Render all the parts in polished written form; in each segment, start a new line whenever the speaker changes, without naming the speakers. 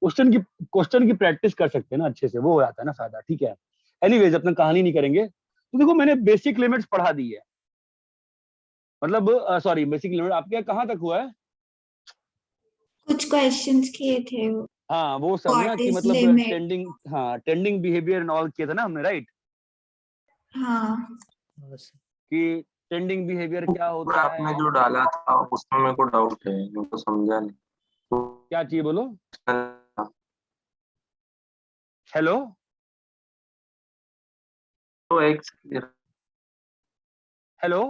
Question की practice कर सकते हैं ना अच्छे से, वो हो जाता है ना फायदा। ठीक है, एनीवेज अपना कहानी नहीं करेंगे। तो देखो मैंने बेसिक लिमिट्स पढ़ा दी है, मतलब सॉरी बेसिक लिमिट आपके कहाँ तक हुआ है?
कुछ क्वेश्चंस किए थे वो।
हाँ वो सब ना
व्हाट
कि
इज
मतलब
लिमिट?
टेंडिंग, हाँ टेंडिंग बिहेवियर एंड ऑल किया था ना हमने, राइट?
हाँ
कि टेंडिंग बिहेवियर क्या होता
आपने
है।
जो डाला था उसमें मेरे को डाउट है, मेरे को समझा नहीं।
क्या चाहिए बोलो?
तो
हेलो
एक्स
हेलो,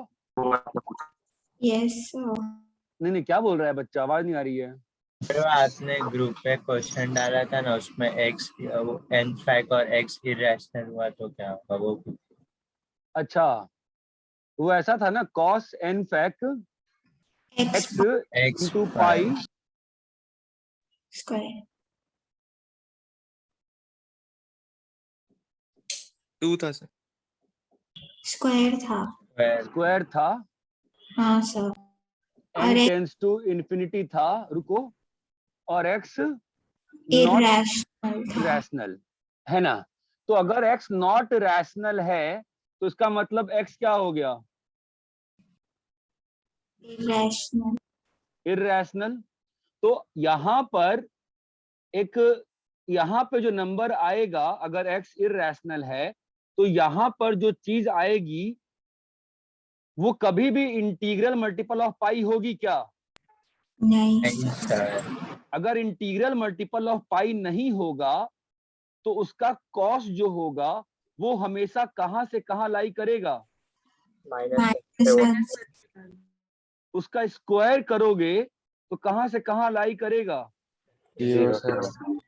यस
नहीं नहीं क्या बोल रहा है बच्चा, आवाज नहीं आ रही है।
जो आपने ग्रुप पे क्वेश्चन डाला था ना, उसमें एक्स वो एन फैक्ट और एक्स इरेशनल हुआ तो क्या होगा वो?
अच्छा वो ऐसा था ना, cos n fact
x
x
x
into pi
square
2 था सर।
स्क्वायर था।
स्क्वायर था,
हाँ सर।
n
और
टेंस टू इन्फिनिटी था, रुको, और x नॉट
इरेशनल था।
रैशनल है ना। तो अगर x नॉट रैशनल है तो इसका मतलब x क्या हो गया?
इरेशनल।
इरैशनल। तो यहाँ पर एक, यहाँ पे जो नंबर आएगा अगर x इरैशनल है तो यहाँ पर जो चीज आएगी वो कभी भी इंटीग्रल मल्टीपल ऑफ पाई होगी क्या?
नहीं
नहीं सर।
अगर इंटीग्रल मल्टीपल ऑफ पाई नहीं होगा तो उसका कॉस जो होगा वो हमेशा कहां से कहां लाई करेगा?
माइनस
उसका स्क्वायर करोगे तो कहां से कहां लाई करेगा?
0 सर।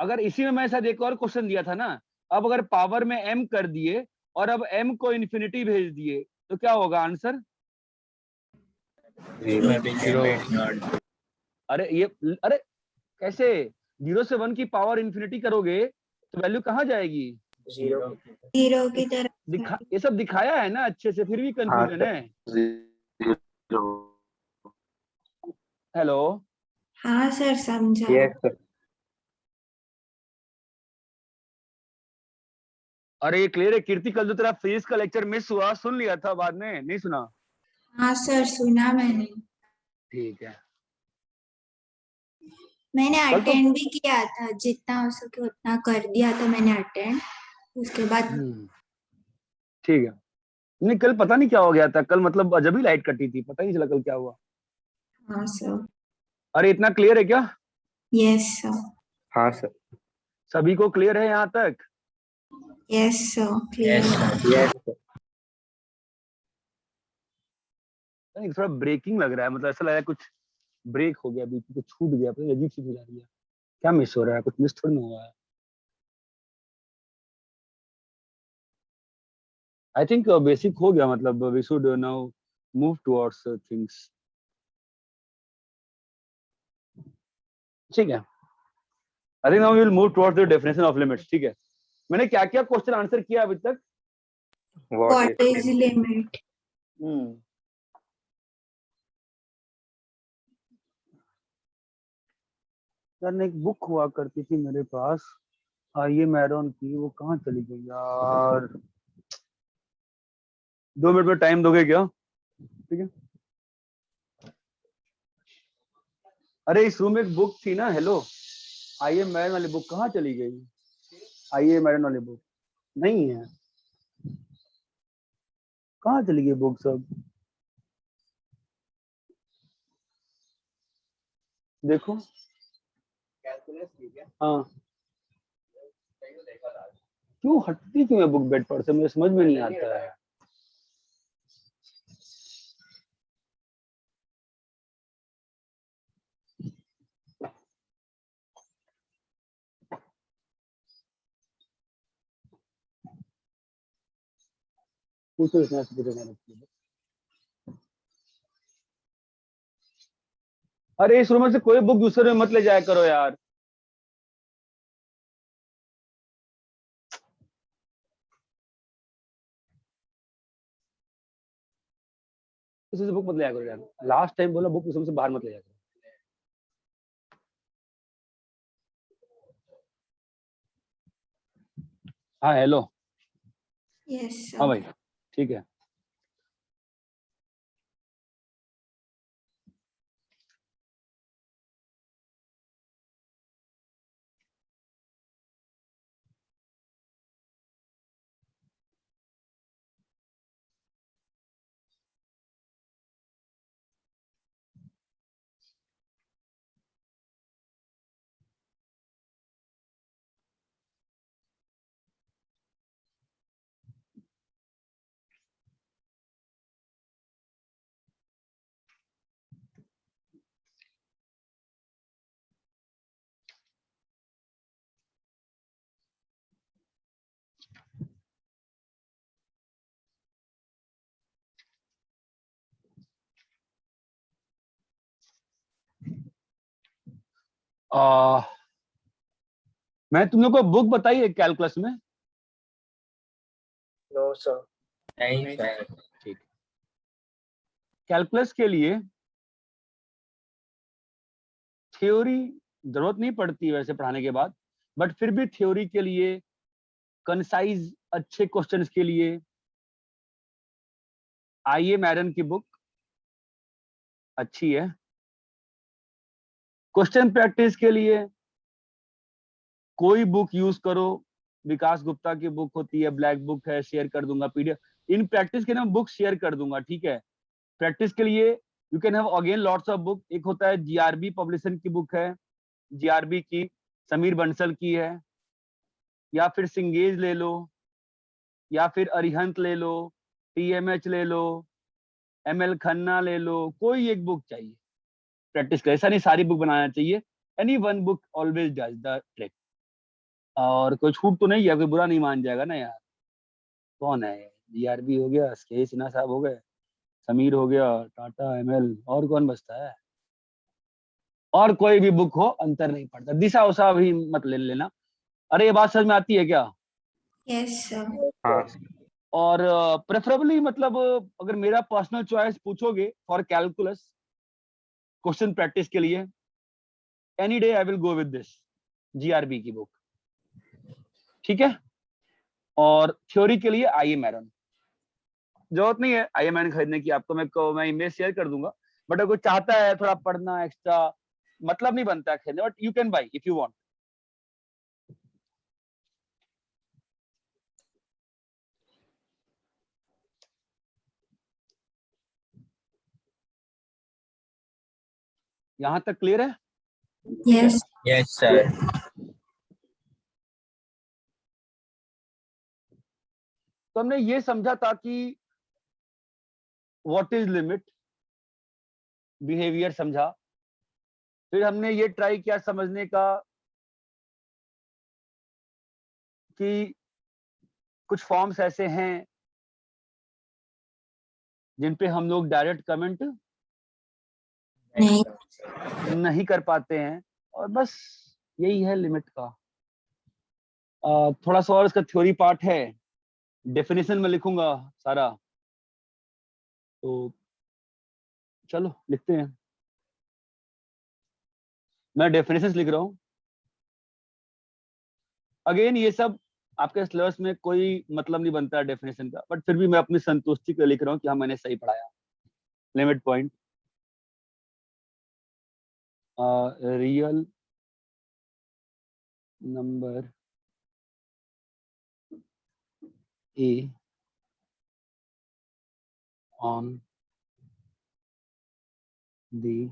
अगर इसी में मैं शायद एक और क्वेश्चन दिया था ना, अब अगर पावर में m कर दिए और अब m को इन्फिनिटी भेज दिए तो क्या होगा आंसर?
उसमें भी लिमिट नॉट।
अरे ये, अरे कैसे 0 से 1 की पावर इन्फिनिटी करोगे तो वैल्यू कहां जाएगी?
जीरो की तरफ।
ये सब दिखाया है ना अच्छे से, फिर भी
हाँ
कंफ्यूजन है।
जीरो।
हेलो
हाँ सर समझा।
Yes sir.
अरे ये क्लियर है कीर्ति, कल जो तेरा फिजिक्स का लेक्चर मिस हुआ सुन लिया था, बाद में नहीं सुना?
हाँ सर सुना मैंने।
ठीक है,
मैंने
कल तो
अटेंड भी किया था, जितना हो सके उतना कर दिया था मैंने अटेंड। उसके बाद
ठीक है। नहीं कल पता नहीं क्या हो गया था, कल मतलब जब ही लाइट कटी थी, पता ही नहीं चला कल क्या हुआ।
हाँ सर।
अरे इतना क्लियर है क्या?
Yes sir.
हाँ सर।
सभी को क्लियर है यहाँ तक?
Yes sir clear.
Yes sir.
नहीं, थोड़ा ब्रेकिंग लग रहा है, मतलब ऐसा लग रहा है कुछ ब्रेक हो गया, बीच में कुछ छूट गया, पता नहीं अजीब सी फील आ रही है। क्या मिस हो रहा है? कुछ मिस थोड़ी ना हुआ है। आई थिंक बेसिक हो गया, मतलब we should now move towards things. ठीक है, I think now we will move towards the definition of limits. ठीक है, मैंने क्या क्या क्वेश्चन आंसर किया अभी तक?
What is limit?
यार एक बुक हुआ करती थी मेरे पास, आइए मैरॉन की, वो कहाँ चली गई यार? 2 मिनट में टाइम दोगे क्या? ठीक है। अरे इस रूम में एक बुक थी ना, हेलो, आइए मैरन वाली बुक कहाँ चली गई? आइए मैरन वाली बुक नहीं है, कहाँ चली गई बुक सब? देखो, हाँ क्यों हटती क्यों है बुक बेड पर से, मुझे समझ में नहीं आता है। पूछो इतना से पूछो मैंने। अरे इस रूम में से कोई बुक दूसरे में मत ले जाया करो यार। किसी से बुक मत ले जाया करो यार, लास्ट टाइम बोला बुक उस रूम से बाहर मत ले जाया करो। हाँ हेलो,
Yes,
हाँ
sir.
भाई ठीक है। मैं तुम लोग को बुक बताई है कैलकुलस में?
No sir.
नहीं सर।
ठीक। कैलकुलस के लिए थ्योरी जरूरत नहीं पड़ती वैसे पढ़ाने के बाद, बट फिर भी थ्योरी के लिए, कंसाइज अच्छे क्वेश्चंस के लिए आइए मैरन की बुक अच्छी है। क्वेश्चन प्रैक्टिस के लिए कोई बुक यूज करो, विकास गुप्ता की बुक होती है, ब्लैक बुक है, शेयर कर दूंगा पीडीएफ। इन प्रैक्टिस के ना बुक शेयर कर दूंगा, ठीक है। प्रैक्टिस के लिए you can have again lots of book. एक होता है जीआरबी पब्लिशन की बुक है, जीआरबी की समीर बंसल की है, या फिर सिंगेज ले लो, या फिर अरिहंत ले लो, टीएमएच ले लो, एमएल खन्ना ले लो, कोई एक बुक चाहिए प्रैक्टिस कर। ऐसा नहीं सारी बुक बनाना चाहिए, any one book always does the trick. और कोई छूट तो नहीं है, कोई बुरा नहीं मान जाएगा ना यार। कौन है? जीआरबी हो गया, के सिन्हा साहब हो गए, समीर हो गया, टाटा, एमएल, और कौन बचता है? और कोई भी बुक हो अंतर नहीं पड़ता। दिशा उषा भी मत ले लेना। अरे ये बात समझ में आती है क्या?
Yes, sir.
हाँ
और प्रेफरेबली मतलब अगर मेरा पर्सनल चॉइस पूछोगे फॉर कैलकुलस क्वेश्चन प्रैक्टिस के लिए, any day I will go with this GRB की बुक, ठीक है। और थ्योरी के लिए आइए मैरन। जरूरत नहीं है आइए मैरन खरीदने की, आपको मैं इमेज शेयर कर दूंगा। बट अगर कोई चाहता है थोड़ा पढ़ना एक्स्ट्रा, मतलब नहीं बनता है खरीदने, but you can buy if you want. यहां तक क्लियर है?
Yes.
Yes sir.
तो हमने ये समझा था कि व्हाट इज लिमिट, बिहेवियर समझा। फिर हमने ये ट्राई किया समझने का कि कुछ फॉर्म्स ऐसे हैं जिन पे हम लोग डायरेक्ट कमेंट
नहीं.
नहीं कर पाते हैं, और बस यही है लिमिट का। थोड़ा सा और इसका थ्योरी पार्ट है, डेफिनेशन में लिखूंगा सारा, तो चलो लिखते हैं। मैं डेफिनेशन लिख रहा हूँ। अगेन ये सब आपके सिलेबस में कोई मतलब नहीं बनता है डेफिनेशन का, बट फिर भी मैं अपनी संतुष्टि के लिए लिख रहा हूँ कि हाँ मैंने सही पढ़ाया। Limit point, real number A on the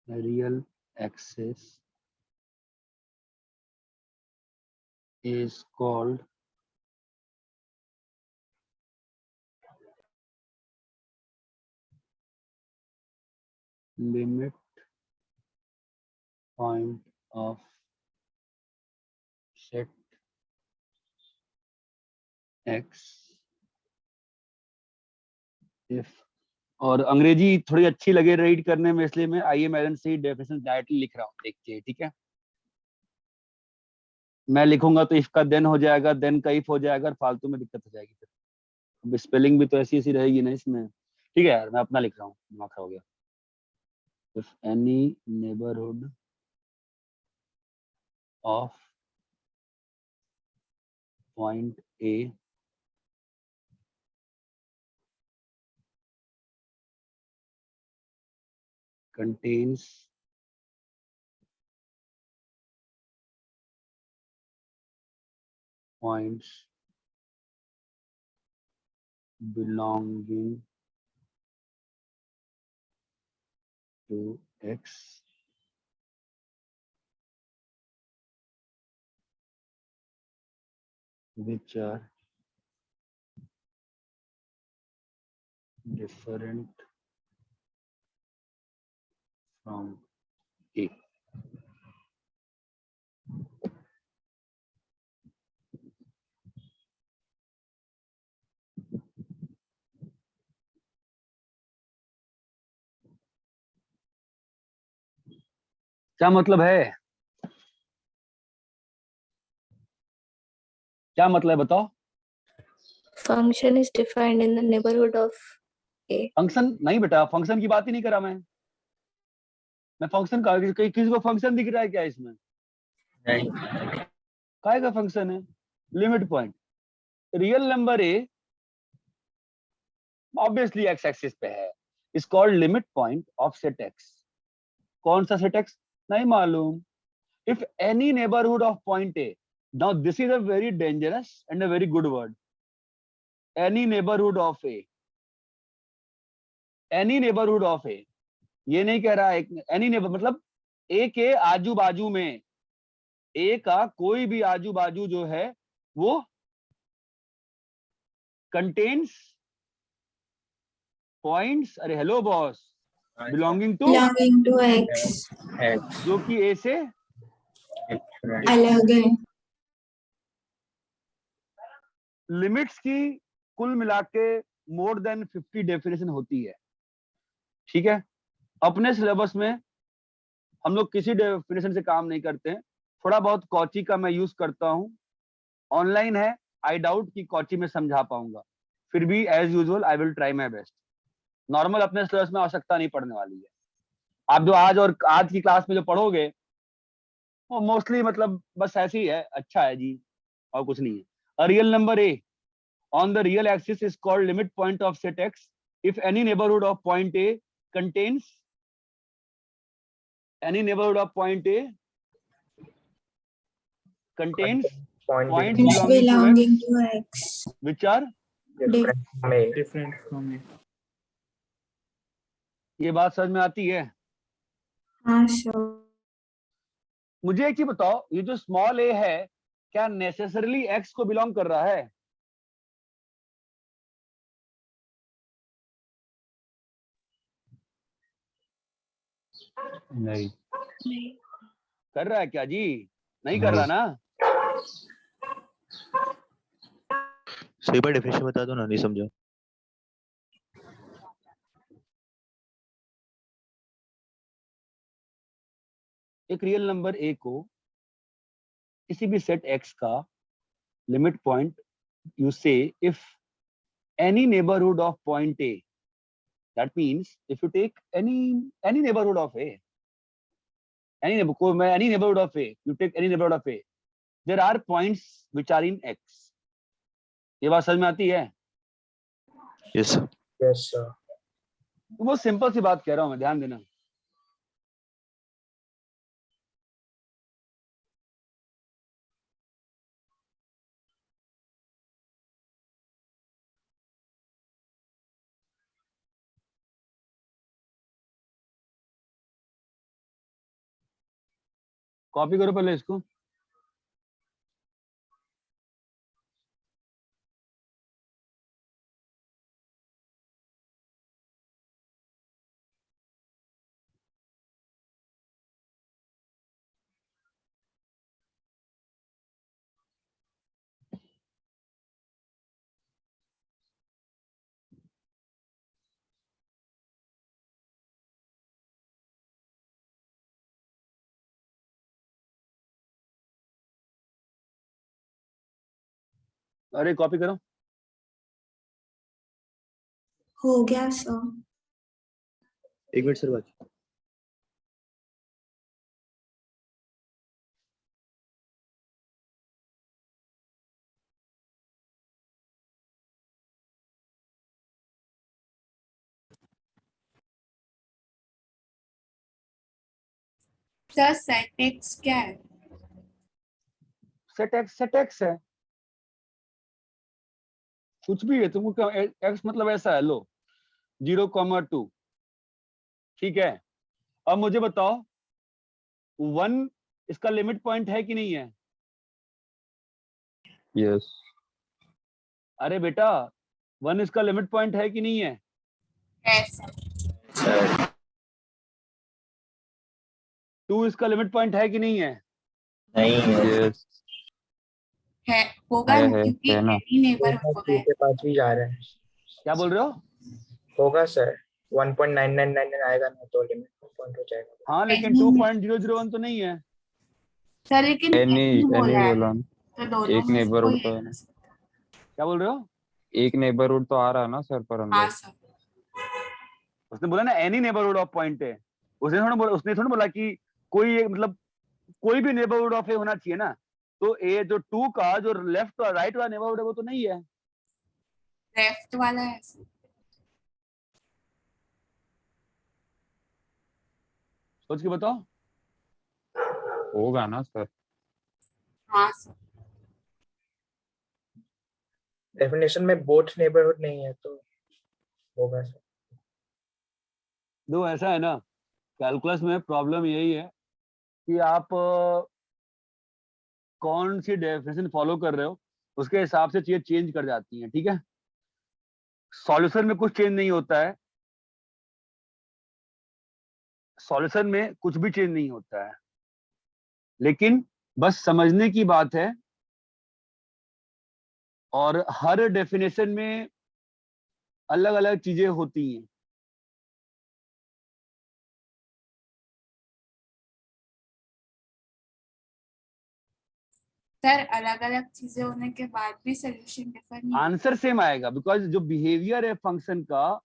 real axis is called limit point of set x if। और अंग्रेजी थोड़ी अच्छी लगे रीड करने में, इसलिए मैं आई एम एलन से डेफिनेशन डायरेक्टली लिख रहा हूँ, देखिए ठीक है। मैं लिखूंगा तो इफ का देन हो जाएगा, देन का इफ हो जाएगा, फालतू में दिक्कत हो जाएगी फिर। अब स्पेलिंग भी तो ऐसी ऐसी रहेगी ना इसमें, ठीक है यार। मैं अपना लिख रहा हूँ, दिमाग खराब हो गया। If any neighbourhood of point A contains points belonging to X which are different from A. क्या मतलब है? क्या मतलब है बताओ?
Function is defined in the neighborhood of A.
Function नहीं बेटा, फंक्शन की बात ही नहीं करा मैं फंक्शन का किसी को फंक्शन दिख रहा है क्या इसमें?
नहीं,
काय का फंक्शन है? Limit point. Real number A obviously X axis पे है, is called limit point of set X. कौन सा सेट एक्स? नहीं मालूम। If any neighbourhood of point A, now this is a very dangerous and a very good word. Any neighbourhood of A, any neighbourhood of A, ये नहीं कह रहा एक any neighbour मतलब ए के आजू बाजू में, ए का कोई भी आजू बाजू जो है वो कंटेन्स पॉइंट्स, अरे hello boss, belonging to
belonging to X
X
जो कि ए से
different.
अलग है।
लिमिट्स की कुल मिला के मोर देन 50 डेफिनेशन होती है, ठीक है। अपने सिलेबस में हम लोग किसी डेफिनेशन से काम नहीं करते हैं, थोड़ा बहुत कॉची का मैं यूज करता हूँ। ऑनलाइन है, आई डाउट कि कॉची में समझा पाऊंगा, फिर भी as usual I will try my best. Normal अपने सिलेबस में आवश्यकता नहीं पड़ने वाली है। आप जो आज की क्लास में जो पढ़ोगे वो मोस्टली मतलब बस ऐसे ही है, अच्छा है जी, और कुछ नहीं है। A real number A on the real axis is called limit point of set X if any neighborhood of point A contains any neighborhood of point A contains
Point
points
Points
belonging to
belonging
X
to X
which are
different from A.
Different from A.
ये बात समझ में आती है?
हाँ sure।
मुझे एक चीज बताओ, ये जो स्मॉल a है क्या नेसेसरीली X को बिलोंग कर रहा है? नहीं कर रहा है क्या जी? नहीं कर रहा ना?
सही बार डेफिनेशन बता दो ना, नहीं समझा।
एक रियल नंबर a को किसी भी सेट X का limit point you say if any neighborhood of point A, that means if you take any neighborhood of A, any neighborhood of A, you take any neighborhood of A, there are points which are in X। ये बात समझ में आती है?
Yes sir.
Yes, sir.
वो simple सी बात कह रहा हूं मैं, ध्यान देना। कॉपी करो पहले इसको। अरे कॉपी करो।
हो गया सर।
एक मिनट सर बात।
सर सेट एक्स क्या है?
सेट एक्स है, कुछ भी है तुमको क्या, एक्स मतलब ऐसा है, लो 0,2, ठीक है। अब मुझे बताओ 1 इसका लिमिट पॉइंट है कि नहीं है?
यस
अरे बेटा 1 इसका लिमिट पॉइंट है कि नहीं है?
है सर।
2 इसका लिमिट पॉइंट है कि नहीं है?
नहीं है।
यस
है होगा
है
ना, क्योंकि
है ना।
एनी नेबरहुड
टू
है।
के पास भी जा रहा है।
क्या बोल रहे हो?
होगा सर, 1.9999 आएगा ना तो लिमिट पॉइंट हो जाएगा।
हाँ लेकिन
Any
2.001 तो नहीं है।
सर लेकिन
एनी
एनी
एनी
बोला है,
बोला,
तो दोनों
एक
में से
नेबरहुड
कोई
तो है
एक
ना,
कर सकता है।
क्या बोल रहे हो?
एक नेबरहुड तो आ रहा है ना सर पर
हाँ
अंदर।
सर।
उसने बोला ना एनी नेबरहुड ऑफ पॉइंट है, उसने थोड़ा बोला कि कोई एक मतलब कोई भी नेबरहुड ऑफ ए होना चाहिए ना, तो ए जो 2 का जो लेफ्ट और राइट वाला नेबरहुड है वो तो नहीं है।
लेफ्ट वाला है सर।
सोच के बताओ।
होगा ना सर।
हाँ सर।
डेफिनेशन में बोथ नेबरहुड नहीं है तो होगा सर।
दो ऐसा है ना, कैलकुलस में प्रॉब्लम यही है कि आप कौन सी डेफिनेशन फॉलो कर रहे हो उसके हिसाब से चीजें चेंज कर जाती हैं, ठीक है। सॉल्यूशन में कुछ चेंज नहीं होता है, सॉल्यूशन में कुछ भी चेंज नहीं होता है, लेकिन बस समझने की बात है। और हर डेफिनेशन में अलग अलग चीजें होती हैं।
सर अलग अलग चीजें होने के बाद भी सोल्यूशन डिफर नहीं होता।
आंसर सेम आएगा बिकॉज जो बिहेवियर है फंक्शन का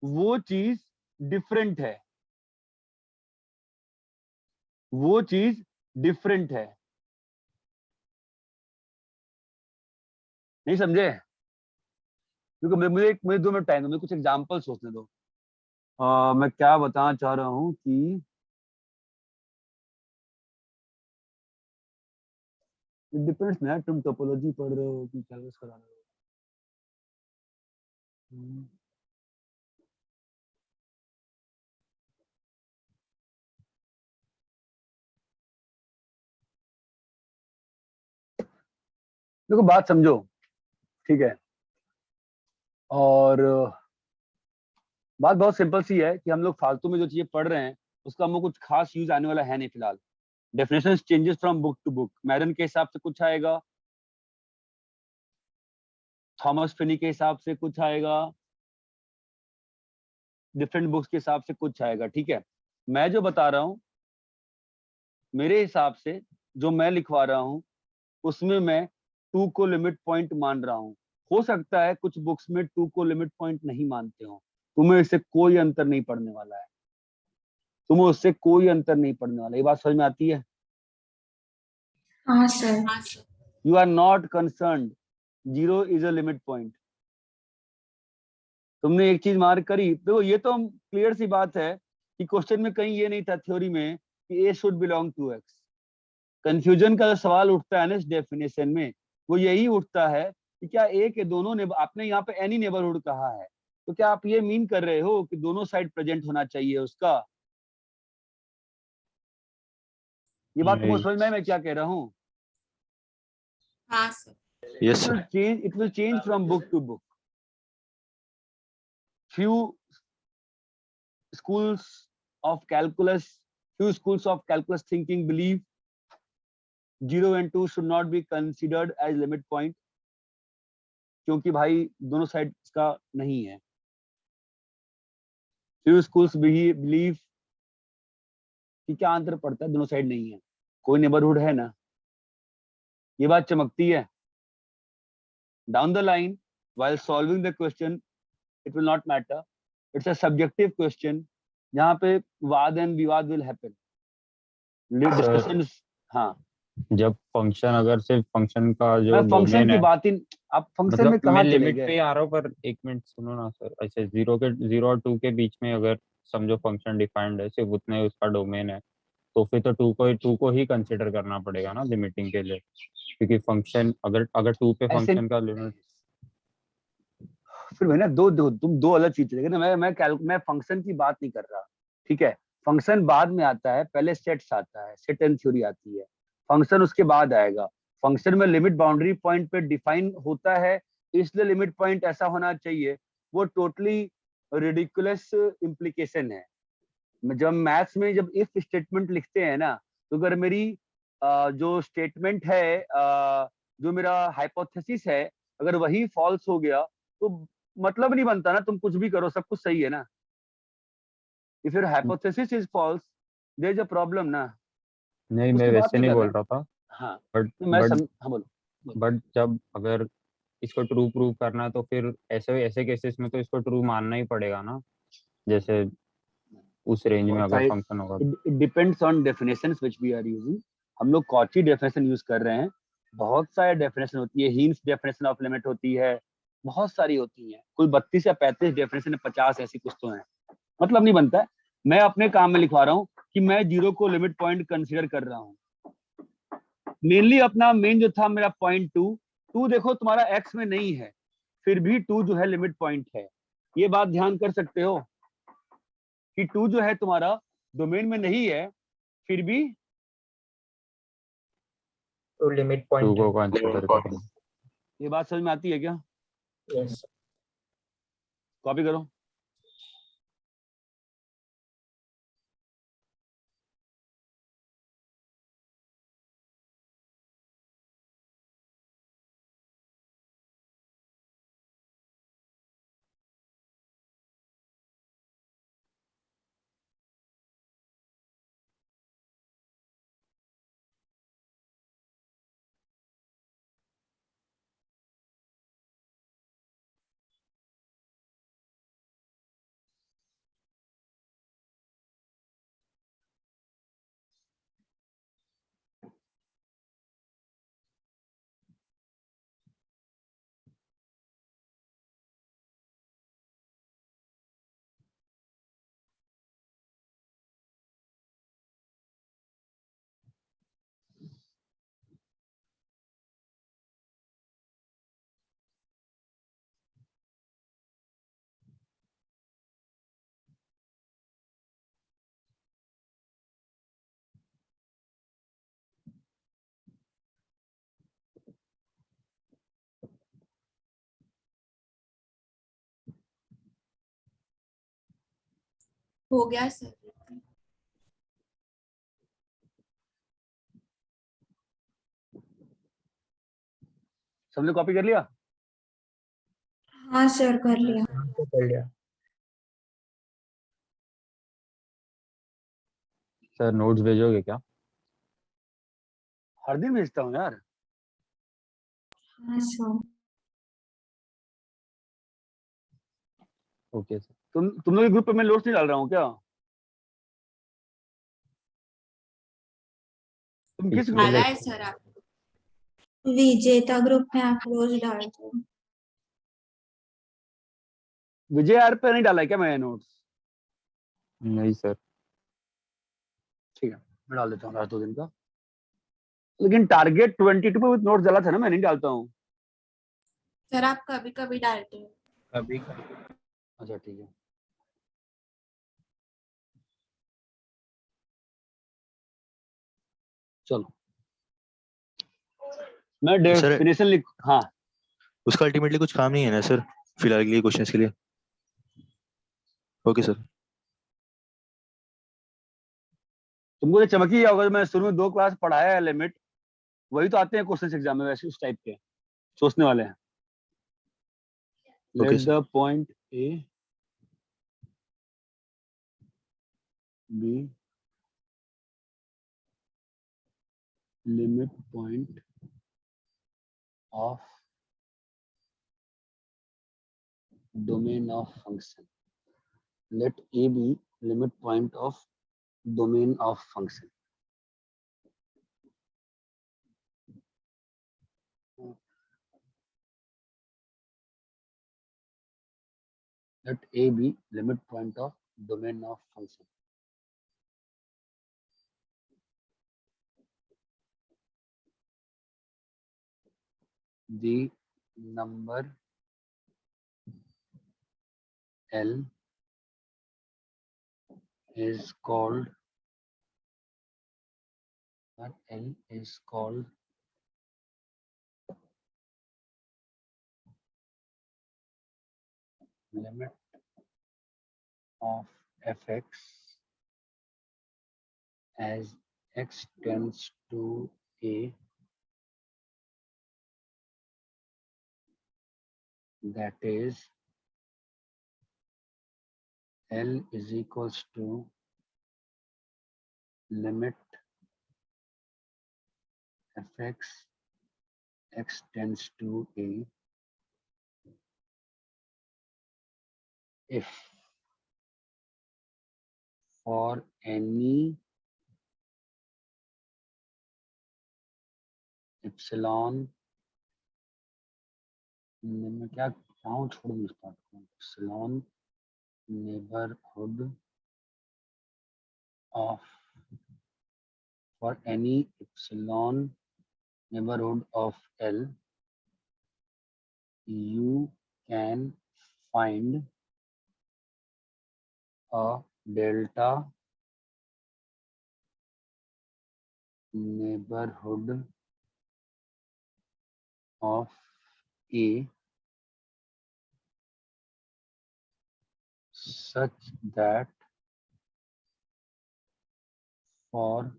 वो चीज डिफरेंट है, वो चीज डिफरेंट है। नहीं समझे? क्योंकि मुझे 2 मिनट टाइम दो, मुझे कुछ एग्जांपल सोचने दो। मैं क्या बताना चाह रहा हूं कि इट डिपेंड्स ना, तुम टोपोलॉजी पढ़ रहे हो कि कैलकुलस करा रहे हो। देखो बात समझो, ठीक है। और बात बहुत सिंपल सी है कि हम लोग फालतू में जो चीजें पढ़ रहे हैं उसका हमको कुछ खास यूज आने वाला है नहीं फिलहाल। Definition changes from book to book, मैरन के हिसाब से कुछ आएगा, थॉमस फिनी के हिसाब से कुछ आएगा, डिफरेंट बुक्स के हिसाब से कुछ आएगा, ठीक है। मैं जो बता रहा हूँ मेरे हिसाब से जो मैं लिखवा रहा हूँ उसमें मैं 2 को लिमिट पॉइंट मान रहा हूँ। हो सकता है कुछ बुक्स में 2 को लिमिट पॉइंट नहीं मानते हो, तुम्हें इससे कोई अंतर नहीं पड़ने वाला है, तुम्हें उससे कोई अंतर नहीं पड़ने वाला। ये बात समझ में आती है?
हाँ सर।
हाँ sir.
You are not concerned, 0 is a limit point. तुमने एक चीज मार्क करी, देखो ये तो क्लियर सी बात है कि क्वेश्चन में कहीं ये नहीं था थ्योरी में कि a should belong to x. Confusion का जो सवाल उठता है ना इस डेफिनेशन में वो यही उठता है कि क्या ए के दोनों ने, आपने यहाँ पे एनी नेबरहुड कहा है, तो क्या आप ये मीन कर रहे हो कि दोनों साइड प्रेजेंट होना चाहिए उसका? ये बात तुमको समझ में मैं क्या कह रहा हूँ?
हाँ sir.
Yes sir.
it will change from book to book. Few schools of calculus thinking believe 0 and 2 should not be considered as limit point, क्योंकि भाई दोनों साइड का नहीं है। Few schools believe कि क्या अंतर पड़ता है, दोनों साइड नहीं है, कोई नेबरहुड है ना। ये बात चमकती है। Down the line, while solving the question, it will not matter. It's a subjective question. जहाँ पे वाद एंड विवाद will happen. Discussions, हाँ।
जब फंक्शन, अगर सिर्फ फंक्शन का जो
मैं फंक्शन
डोमेन
की
है,
बात ही, आप फंक्शन में
मतलब
कहाँ
मैं
चले
लिमिट
गए?
पे ही आ रहा हूँ, पर एक मिनट सुनो ना सर। अच्छा, 0 और 2 के बीच में अगर समझो फंक्शन डिफाइंड है, सिर्फ उतने उसका डोमेन है, तो फिर तो टू को ही कंसिडर करना पड़ेगा ना लिमिटिंग के लिए, क्योंकि फंक्शन अगर अगर टू पे
ऐसे
फंक्शन का लिमिट।
फिर भाई ना तुम दो अलग चीज चलेगी ना। मैं फंक्शन की बात नहीं कर रहा, ठीक है। फंक्शन बाद में आता है, पहले सेट्स आता है, सेट एंड थ्योरी आती है, फंक्शन उसके बाद आएगा। फंक्शन में लिमिट बाउंड्री पॉइंट पे डिफाइन होता है, इसलिए लिमिट पॉइंट ऐसा होना चाहिए। वो टोटली रिडिकुलस इम्प्लीकेशन है। जब मैथ्स में जब इफ स्टेटमेंट लिखते हैं ना, तो अगर मेरी जो स्टेटमेंट है, जो मेरा हाइपोथेसिस है, अगर वही फॉल्स हो गया तो मतलब नहीं बनता ना, तुम कुछ भी करो सब कुछ सही है ना। If your hypothesis is false, there is a problem ना।
नहीं, मैं
उसकी बात
वैसे
नहीं
नहीं
कर रहे
बोल
हैं।
रहा था।
हाँ
बट
तो मैं
बट
हाँ बोलो।
बट जब अगर इसको ट्रू प्रूव करना है तो फिर ऐसे ऐसे केसेस में तो इसको ट्रू मानना ही पड़ेगा ना, जैसे उस रेंज में
बहुत
अगर
सारे
फंक्शन होगा।
It depends on definitions which we are using. हम लोग कॉची डेफिनेशन यूज कर रहे हैं। बहुत सारे डेफिनेशन होती है, हीन्स डेफिनेशन ऑफ लिमिट होती है, बहुत सारी होती है। कोई 32 या 35 डेफिनेशन है, 50 ऐसी कुछ तो है, मतलब नहीं बनता है। मैं अपने काम में लिखवा रहा हूँ कि मैं जीरो को लिमिट पॉइंट कंसीडर कर रहा हूँ। मेनली अपना मेन जो था मेरा पॉइंट टू देखो तुम्हारा एक्स में नहीं है, फिर भी टू जो है लिमिट पॉइंट है। ये बात ध्यान कर सकते हो कि टू जो है तुम्हारा डोमेन में नहीं है, फिर भी
तो लिमिट
टू
पॉइंट
को
है।
कंसिडर करेंगे।
ये बात समझ में आती है क्या?
यस।
कॉपी करो।
हो गया सर।
सबने कॉपी कर लिया?
हाँ सर, कर लिया।
तो कर लिया।
सर नोट्स भेजोगे क्या?
हर दिन भेजता हूँ यार।
हाँ सर।
Okay sir.
तुम लोग के ग्रुप पे मैं नोट्स नहीं डाल रहा हूँ क्या? तुम किस ग्रुप
डाला
में?
है सर आप।
विजेता ग्रुप में आप रोज डालते हो।
विजय यार पे नहीं डाला है क्या मैंने नोट्स?
नहीं सर।
ठीक है, मैं डाल देता हूँ लास्ट 2 दिन का। लेकिन टारगेट 22 पे नोट्स डाला था ना, मैं नहीं डालता हूँ।
सर आप कभी कभी डालते हो।
कभी
अच्छा ठीक है। चलो मैं
सर
डेफिनेशन लिख। हाँ
उसका अल्टीमेटली कुछ काम नहीं है ना सर, फिलहाल के लिए क्वेश्चंस के लिए। Okay sir.
तुमको तो चमक ही गया होगा, मैं शुरू में 2 क्लास पढ़ाया है लिमिट, वही तो आते हैं क्वेश्चन एग्जाम में वैसे उस टाइप के सोचने वाले हैं।
Okay
let
sir.
The point a b limit point of domain of function. Let A be limit point of domain of function. Let A be limit point of domain of function. the number L is called limit of fx as x tends to a, that is L is equals to limit fx x tends to a if for any epsilon मैं क्या छोड़ दूं इस part को, epsilon neighborhood of for any epsilon neighborhood of L, you can find a delta neighborhood of A such that for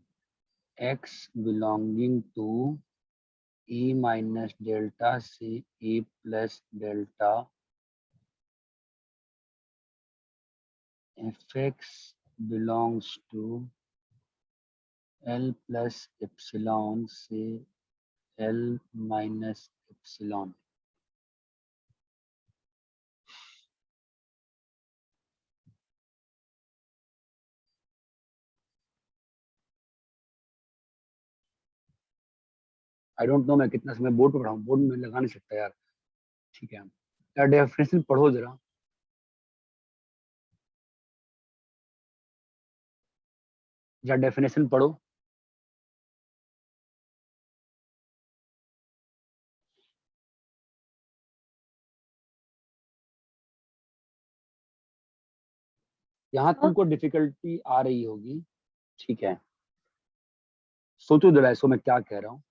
x belonging to E minus delta C E plus delta fx belongs to L plus epsilon से L minus epsilon. I don't know मैं कितना समय board पे पढ़ाऊं, board में लगा नहीं सकता यार, ठीक है यार, डेफिनेशन पढ़ो जरा। या डेफिनेशन पढ़ो। यहाँ तुमको डिफिकल्टी आ रही होगी, ठीक है, सोचो जरा इसको मैं क्या कह रहा हूँ।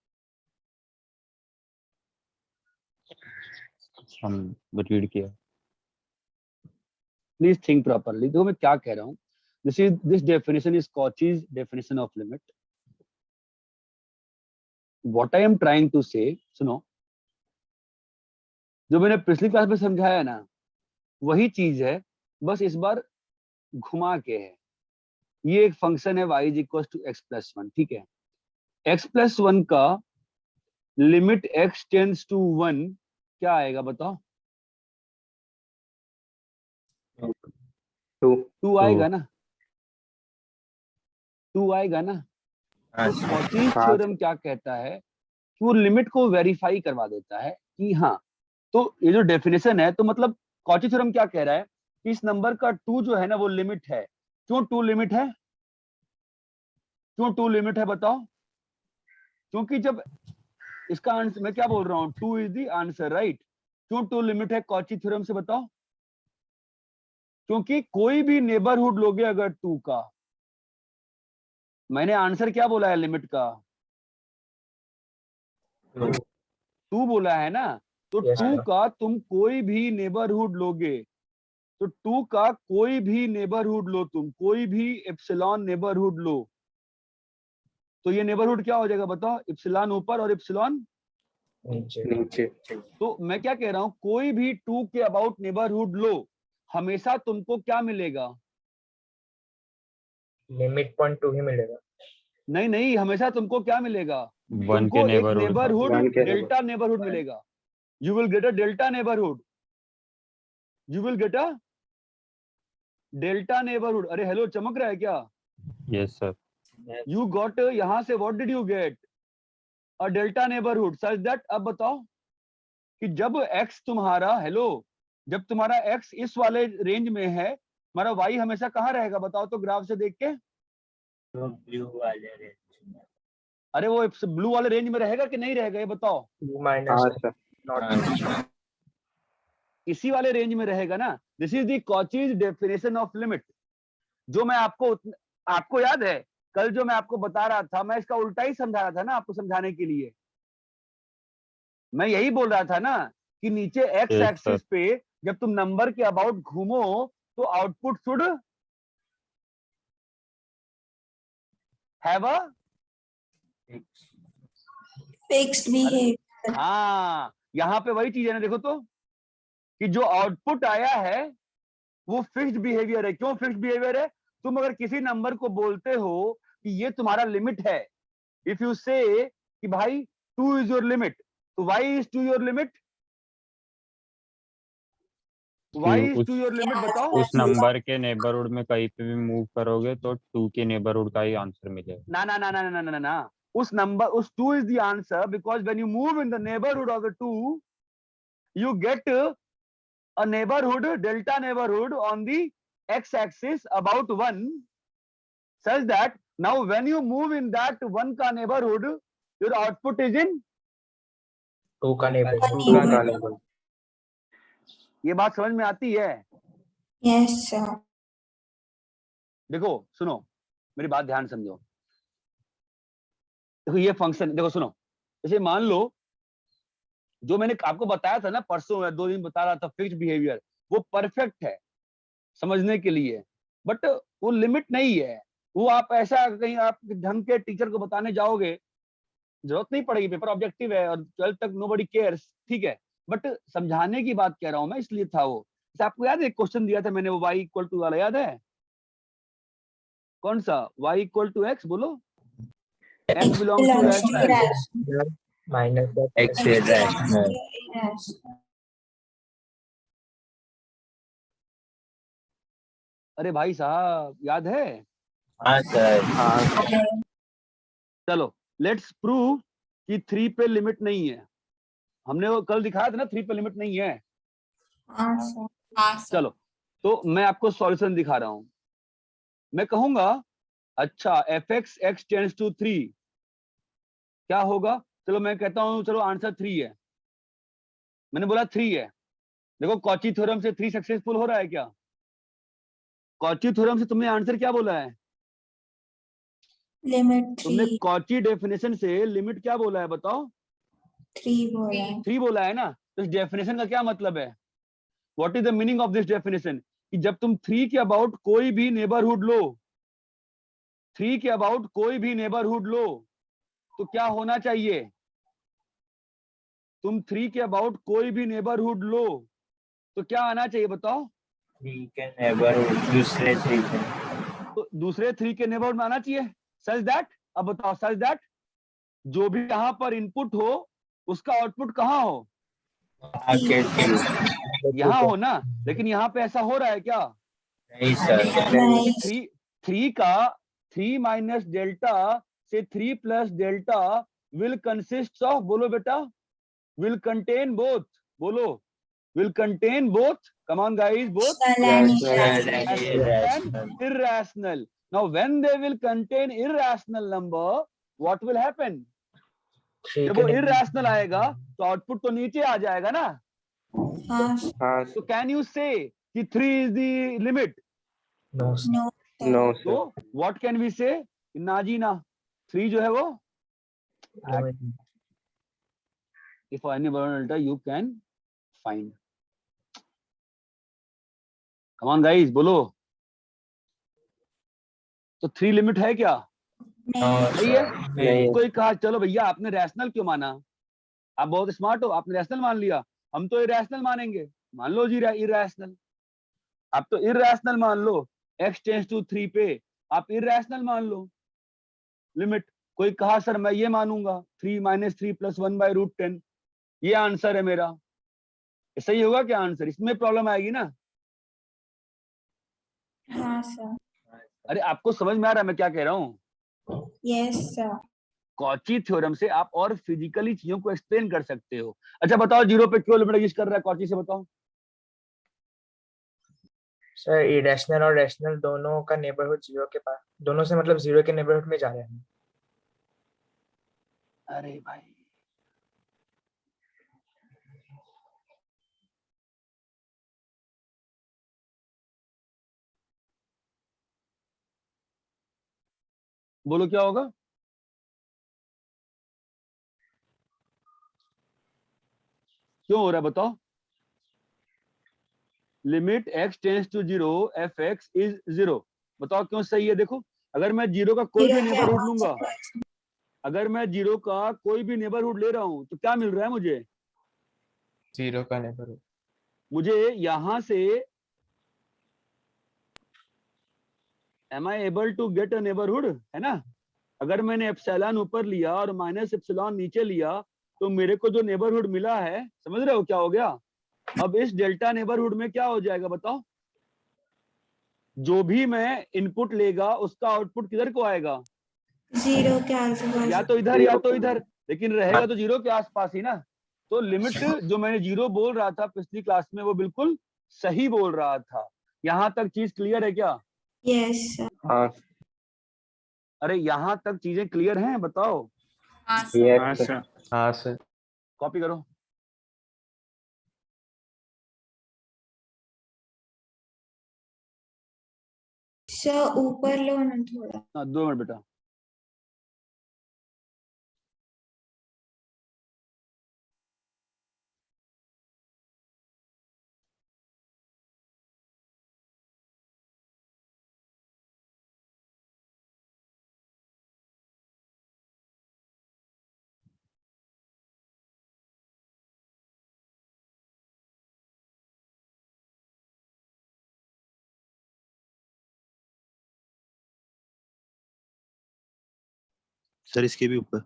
हम रीड किया,
प्लीज थिंक प्रॉपरली। देखो मैं क्या कह रहा हूँ, this definition is Cauchy's definition of limit. What I am trying to say, सुनो, जो मैंने पिछली क्लास में समझाया ना वही चीज है, बस इस बार घुमा के है। ये एक फंक्शन है y is equal to x plus one, ठीक है। x प्लस वन का लिमिट x टेंड्स टू 1 क्या आएगा बताओ? 2 आएगा ना, 2 आएगा ना। तो कॉचीज थ्योरम क्या कहता है कि वो लिमिट को वेरीफाई करवा देता है कि हाँ, तो ये जो डेफिनेशन है, तो मतलब कॉची थ्योरम क्या कह रहा है कि इस नंबर का 2 जो है ना वो लिमिट है। क्यों 2 लिमिट है? क्यों 2 लिमिट है बताओ? क्योंकि जब इसका आंसर, मैं क्या बोल रहा हूँ, 2 इज द आंसर, राइट। क्यों 2 लिमिट है कॉची थ्योरम से बताओ? क्योंकि कोई भी नेबरहुड लोगे अगर 2 का, मैंने आंसर क्या बोला है लिमिट का? 2 बोला है ना, तो 2 का तुम कोई भी नेबरहुड लोगे, तो 2 का कोई भी नेबरहुड लो, तुम कोई भी एप्सिलॉन नेबरहुड लो, तो ये नेबरहुड क्या हो जाएगा बताओ? एप्सिलॉन ऊपर और एप्सिलॉन
नीचे।
तो मैं क्या कह रहा हूं, कोई भी 2 के अबाउट नेबरहुड लो, हमेशा तुमको क्या मिलेगा?
लिमिट पॉइंट 2 ही मिलेगा।
नहीं, हमेशा तुमको क्या मिलेगा?
1
तुमको
के
एक नेबरहुड
के
डेल्टा नेबरहुड मिलेगा। You will get a delta neighbourhood, you will get a delta neighbourhood. अरे हेलो, चमक रहा है क्या?
Yes sir.
यू गॉट, यहां से what did you get? A delta neighbourhood such that, अब बताओ कि जब x तुम्हारा, हेलो, जब तुम्हारा x इस वाले रेंज में है, हमारा y हमेशा कहाँ रहेगा बताओ तो ग्राफ से देख के?
ब्लू वाले रेंज में।
अरे वो ब्लू वाले रेंज में रहेगा कि नहीं रहेगा ये बताओ?
माइनस नॉट
इसी वाले रेंज में रहेगा ना। This is the Cauchy's definition of limit. जो मैं आपको याद है कल जो मैं आपको बता रहा था, मैं इसका उल्टा ही समझा रहा था ना आपको समझाने के लिए। मैं यही बोल रहा था ना कि नीचे एक्स
Yes,
एक्सिस पे जब तुम नंबर के अबाउट घूमो तो output should have a
Fixed behavior.
हाँ, यहाँ पे वही चीज है ना, देखो तो कि जो आउटपुट आया है वो फिक्स्ड बिहेवियर है। क्यों फिक्स्ड बिहेवियर है? तुम अगर किसी नंबर को बोलते हो कि ये तुम्हारा लिमिट है, इफ यू से कि भाई 2 इज योर लिमिट, तो y is 2 your limit? Y is 2 your limit बताओ।
उस नंबर के नेबरहुड में कहीं पे भी मूव करोगे तो 2 के नेबरहुड का ही आंसर मिलेगा।
ना ना ना ना ना ना ना, उस 2 is the answer because when you move in the neighborhood of the 2 you get a neighborhood, delta neighborhood on the x axis about 1, such that now when you move in that 1 का neighborhood your output is in
2 का neighbour.
ये बात समझ में आती है?
Yes, sir.
देखो सुनो, मेरी बात ध्यान समझो। देखो ये फंक्शन देखो सुनो, जैसे मान लो जो मैंने आपको बताया था ना परसों या 2 दिन बता रहा था फिक्स्ड बिहेवियर, वो परफेक्ट है समझने के लिए, बट वो लिमिट नहीं है। वो आप ऐसा कहीं आप ढंग के टीचर को बताने जाओगे, जरूरत नहीं पड़ेगी, पेपर ऑब्जेक्टिव है और 12th तक नोबडी केयर्स, ठीक है, बट समझाने की बात कह रहा हूं मैं, इसलिए था वो। आपको याद है एक क्वेश्चन दिया था मैंने, वो y इक्वल टू वाला याद है? कौन सा? y इक्वल टू x बोलो। x belongs to
Belongs to
rational.
rational.
Minus
X irrational.
Irrational.
अरे भाई साहब याद है?
हाँ सर।
चलो लेट्स प्रूव कि 3 पे लिमिट नहीं है। हमने वो कल दिखाया था ना 3 पे लिमिट नहीं है।
हाँ, sir.
हाँ सर।
चलो तो मैं आपको सॉल्यूशन दिखा रहा हूं। मैं कहूंगा अच्छा fx x टेंड्स टू 3 क्या होगा? चलो मैं कहता हूं चलो आंसर 3 है। मैंने बोला 3 है। देखो कॉची थ्योरम से 3 सक्सेसफुल हो रहा है क्या? कॉची थ्योरम से तुमने आंसर क्या बोला है?
Limit
तुमने
3.
कॉची डेफिनेशन से लिमिट क्या बोला है बताओ?
3 बोला है.
3 बोला है ना। तो इस डेफिनेशन का क्या मतलब है? What is the meaning of this definition? कि जब तुम 3 के अबाउट कोई भी नेबरहुड लो, 3 के अबाउट कोई भी नेबरहुड लो तो क्या होना चाहिए? तुम 3 के अबाउट कोई भी नेबरहुड लो तो क्या आना चाहिए बताओ?
3 के नेबरहुड दूसरे 3 के।
तो दूसरे 3 के नेबरहुड में आना चाहिए सच दैट, अब बताओ सच दैट जो भी यहाँ पर इनपुट हो उसका आउटपुट कहाँ हो?
आगे 3।
यहाँ हो ना। लेकिन यहाँ पे ऐसा हो रहा है क्या?
नहीं सर।
नहीं.
3 का 3 माइनस डेल्टा से 3 plus delta will consist of, बोलो बेटा, विल कंटेन बोथ, बोलो, will contain both, come on guys, both irrational. Now when they will contain irrational number, what will happen? जब वो irrational आएगा तो आउटपुट तो नीचे आ जाएगा ना।
हाँ.
तो कैन यू से कि 3 is the limit?
No
No.
No,
तो
sir.
what can we say? नाजीना 3 जो है वो if any delta you can find. Come on guys, बोलो। तो 3 लिमिट है क्या? सही है।
नहीं।
कोई कहा चलो भैया आपने रैशनल क्यों माना? आप बहुत स्मार्ट हो, आपने रैशनल मान लिया, हम तो इरैशनल मानेंगे। मान लो जी इरैशनल, आप तो इरैशनल मान लो। x टेंड्स टू 3 पे आप इरैशनल मान लो लिमिट। कोई कहा सर मैं ये मानूंगा 3 माइनस 3 प्लस 1/√10, ये आंसर है मेरा। सही होगा क्या आंसर? इसमें प्रॉब्लम आएगी ना।
हाँ, sir.
अरे आपको समझ में आ रहा है मैं क्या कह रहा हूँ?
Yes, sir.
कॉची थ्योरम से आप और फिजिकली चीजों को एक्सप्लेन कर सकते हो। अच्छा बताओ 0 पे क्यों लिमिट एग्जिस्ट कर रहा है कॉची से, बताओ।
सर इरेशनल और रैशनल दोनों का नेबरहुड 0 के पास, दोनों से मतलब 0 के नेबरहुड में जा रहे हैं।
अरे भाई बोलो क्या होगा? क्यों हो रहा है बताओ? Limit x tends to 0 f x is 0। बताओ क्यों सही है? देखो, अगर मैं 0 का कोई भी
जीरो के
नेबरहुड
अबाउट
लूंगा, अगर मैं 0 का कोई भी नेबरहुड ले रहा हूं तो क्या मिल रहा है मुझे?
0 का नेबरहुड।
मुझे यहां से am I able to get a neighbourhood, है ना? अगर मैंने एप्सिलॉन ऊपर लिया और माइनस एप्सिलॉन नीचे लिया तो मेरे को जो नेबरहुड मिला है, समझ रहे हो क्या हो गया? अब इस डेल्टा नेबरहुड में क्या हो जाएगा बताओ? जो भी मैं इनपुट लेगा उसका आउटपुट किधर को आएगा?
जीरो के आसपास।
या तो इधर या तो इधर, लेकिन रहेगा तो 0 के आसपास ही ना। तो लिमिट जो मैंने 0 बोल रहा था पिछली क्लास में वो बिल्कुल सही बोल रहा था। यहां तक चीज क्लियर है क्या?
Yes sir.
हाँ
अरे यहां तक चीजें क्लियर हैं? बताओ।
हाँ सर।
हाँ सर। हाँ सर।
कॉपी करो।
सर ऊपर लो ना थोड़ा।
हाँ 2 मिनट बेटा।
सर इसके भी ऊपर।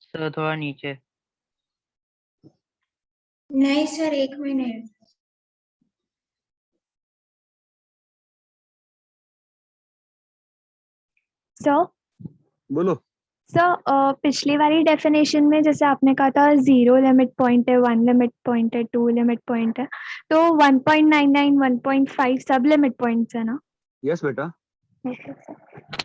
सर थोड़ा नीचे।
नहीं सर, 1 मिनट।
सर
बोलो।
सर पिछली वाली डेफिनेशन में जैसे आपने कहा था 0 लिमिट पॉइंट है, 1 लिमिट पॉइंट है, 2 लिमिट पॉइंट है, तो 1.99 1.5 सब लिमिट पॉइंट्स है ना?
यस बेटा।
Okay sir.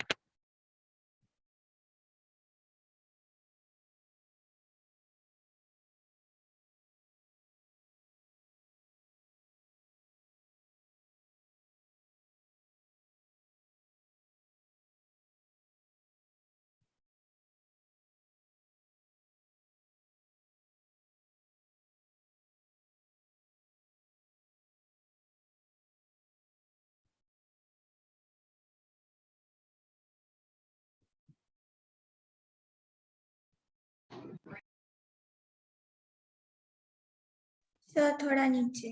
सर थोड़ा नीचे।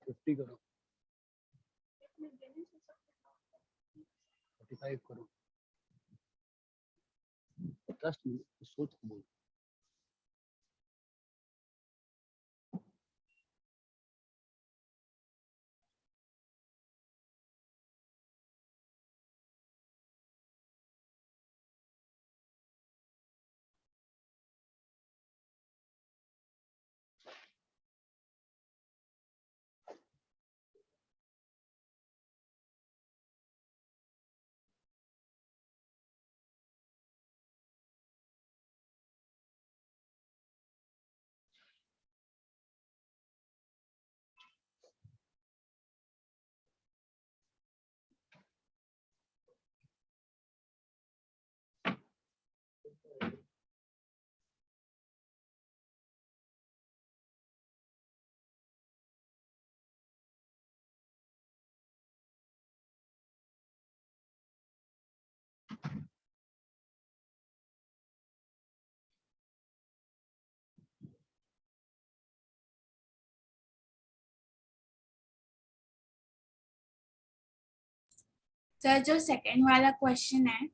फिफ्टी करो, 45 करो। ट्रस्ट मी, सोच के बोल।
सर जो सेकंड वाला क्वेश्चन है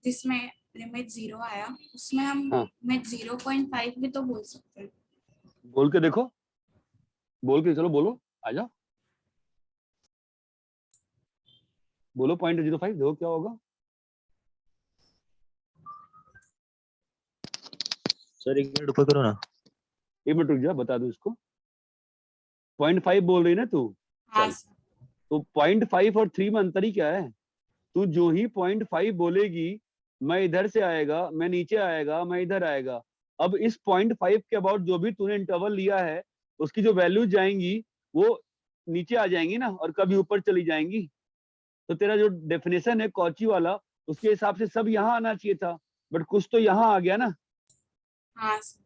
जिसमें लिमिट 0 आया उसमें हम
हाँ।
लिमिट 0.5 भी तो बोल सकते हैं।
बोल के देखो, बोल के चलो बोलो, आ जाओ बोलो 0.05 देखो क्या होगा।
सर 1 मिनट ऊपर करो ना।
1 मिनट रुक जा, बता दो इसको। 0.5 बोल रही ना तू,
हाँ
चल।
सर।
तो 0.5 और 3 में अंतर ही क्या है? तू जो ही 0.5 बोलेगी, मैं इधर से आएगा, मैं नीचे आएगा, मैं इधर आएगा। अब इस 0.5 के अबाउट जो भी तूने इंटरवल लिया है, उसकी जो वैल्यू जाएंगी वो नीचे आ जाएंगी ना, और कभी ऊपर चली जाएंगी। तो तेरा जो डेफिनेशन है कॉची वाला, उसके हिसाब से सब यहाँ आना चाहिए था, बट कुछ तो यहाँ आ गया ना।
हाँ सर।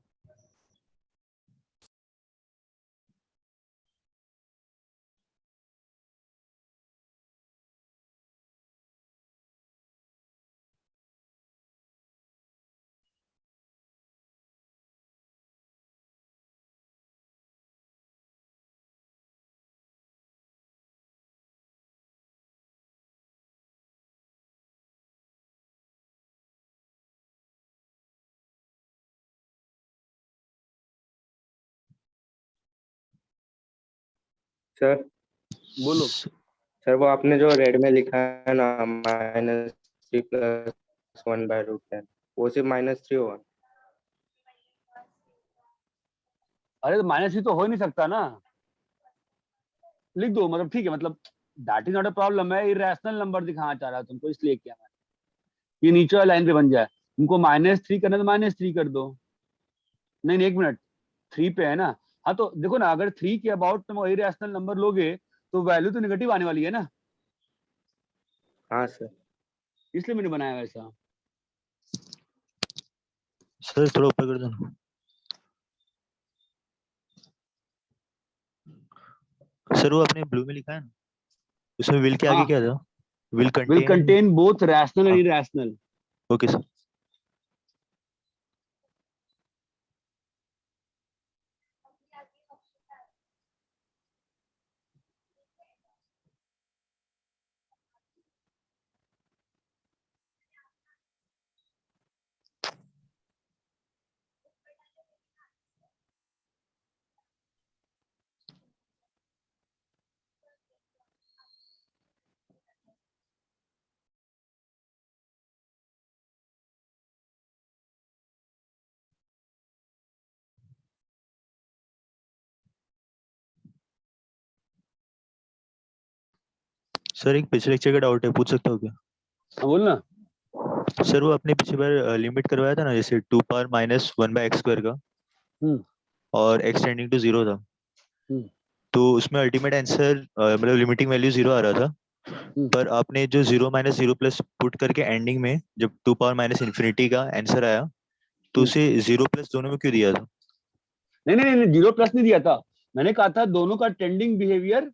सर
बोलो।
सर वो आपने जो रेड में लिखा है ना -3 + 1/√10 वो सिर्फ -3 होगा।
अरे तो -3 तो हो ही नहीं सकता ना, लिख दो, मतलब ठीक है, मतलब that is not a problem. मैं इरेशनल नंबर दिखाना चाह रहा था तुमको, इसलिए किया मैंने। ये नीचे वाली लाइन पे बन जाए, तुमको -3 करना तो -3 कर दो। नहीं 1 मिनट, 3 पे है ना। हाँ तो देखो ना, अगर 3 के अबाउट तुम इरेशनल नंबर लोगे तो वैल्यू तो नेगेटिव आने वाली है ना।
हाँ सर।
इसलिए मैंने बनाया वैसा।
सर थोड़ा ऊपर कर दो ना। सर वो आपने ब्लू में लिखा है ना, उसमें विल के आगे
हाँ,
क्या था? Will
will
contain.
Contain both rational and
हाँ
इरेशनल।
Okay sir. सर एक पिछले लेक्चर का डाउट है, पूछ सकता हूँ क्या?
हाँ बोल ना।
सर वो आपने पिछली बार लिमिट करवाया था ना, जैसे 2⁻−1/x² का,
हम्म
और x टेंडिंग टू 0 था,
हम्म
तो उसमें अल्टीमेट आंसर मतलब लिमिटिंग वैल्यू 0 आ रहा था,
हम्म
पर आपने जो 0 - 0 प्लस पुट करके एंडिंग में जब 2⁻∞ का आंसर आया, तो
हम्म।
उसे 0+ दोनों में क्यों दिया था?
नहीं नहीं नहीं, 0+ नहीं दिया था। मैंने कहा था दोनों का टेंडिंग बिहेवियर,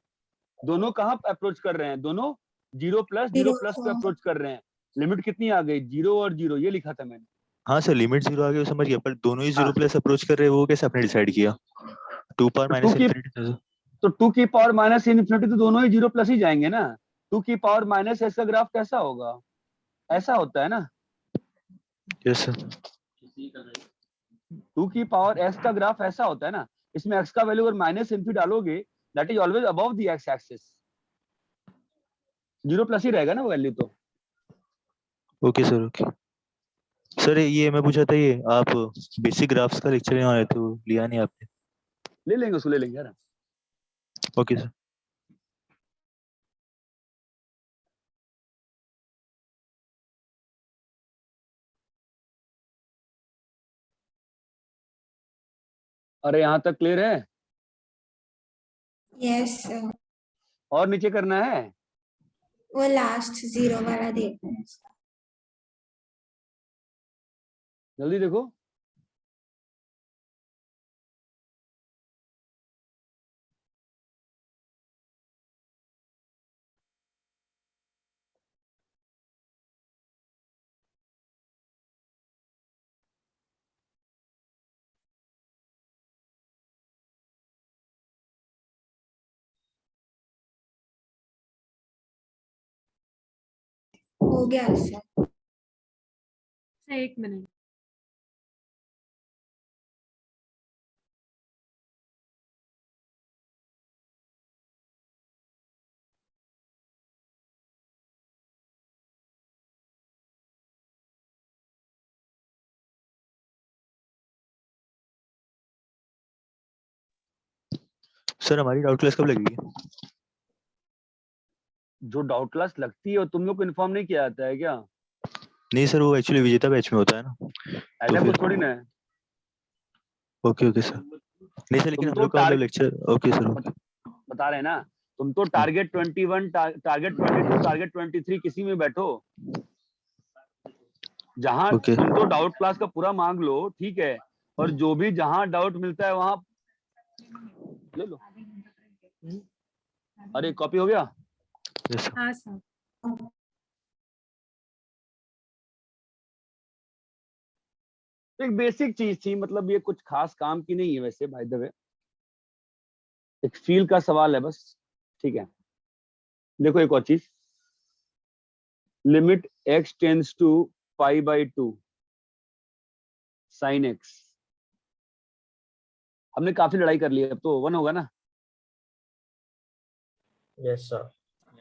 दोनों कहाँ अप्रोच कर रहे हैं, दोनों 0+0+ पे अप्रोच कर रहे हैं। लिमिट कितनी आ गई, 0 और 0, ये लिखा था मैंने।
हाँ सर लिमिट 0 आ गई वो समझ गया, पर दोनों ही
हाँ
0+ अप्रोच कर रहे हैं, वो कैसे आपने डिसाइड किया? 2 पावर
तो 2
माइनस
की
इन्फिनिटी था।
तो 2 की पावर -∞ तो दोनों ही 0+ ही जाएंगे ना। 2 की पावर -s का ग्राफ कैसा होगा, ऐसा होता है ना।
Yes sir.
2 की पावर s का ग्राफ ऐसा होता है ना। इसमें x का वैल्यू अगर -∞ डालोगे, that is always above the x axis, 0+ ही रहेगा ना वो वैल्यू तो।
Okay sir okay. सर ये मैं पूछा था, ये आप बेसिक ग्राफ्स का लेक्चर लेने वाले थे, वो लिया नहीं आपने?
ले लेंगे उसको, ले लेंगे यार।
Okay sir.
अरे यहाँ तक क्लियर है?
Yes sir.
और नीचे करना है?
वो लास्ट 0 वाला देखना है।
जल्दी देखो।
हो गया सर।
एक मिनट।
सर हमारी डाउट क्लास कब लगेगी?
जो डाउट क्लास लगती है वो तुम लोग को इन्फॉर्म नहीं किया जाता है क्या?
नहीं सर, वो एक्चुअली विजेता बैच में होता है ना।
ऐसा कुछ थोड़ी ना है।
Okay okay sir. नहीं सर, लेकिन
तुम
हम
तो
लोग का मतलब लेक्चर। Okay sir okay.
बता रहे हैं ना, तुम तो टारगेट 21, टारगेट 22, टारगेट 23 किसी में बैठो, जहां
Okay.
तुम तो डाउट क्लास का पूरा मांग लो, ठीक है, और जो भी जहां डाउट मिलता है वहां ले लो। अरे कॉपी हो गया?
हाँ सर।
एक बेसिक चीज थी, मतलब ये कुछ खास काम की नहीं है वैसे, बाय द वे एक फील का सवाल है बस, ठीक है। देखो एक और चीज, limit x tends to π/2 sin x। हमने काफी लड़ाई कर ली है, अब तो 1 होगा ना?
Yes sir.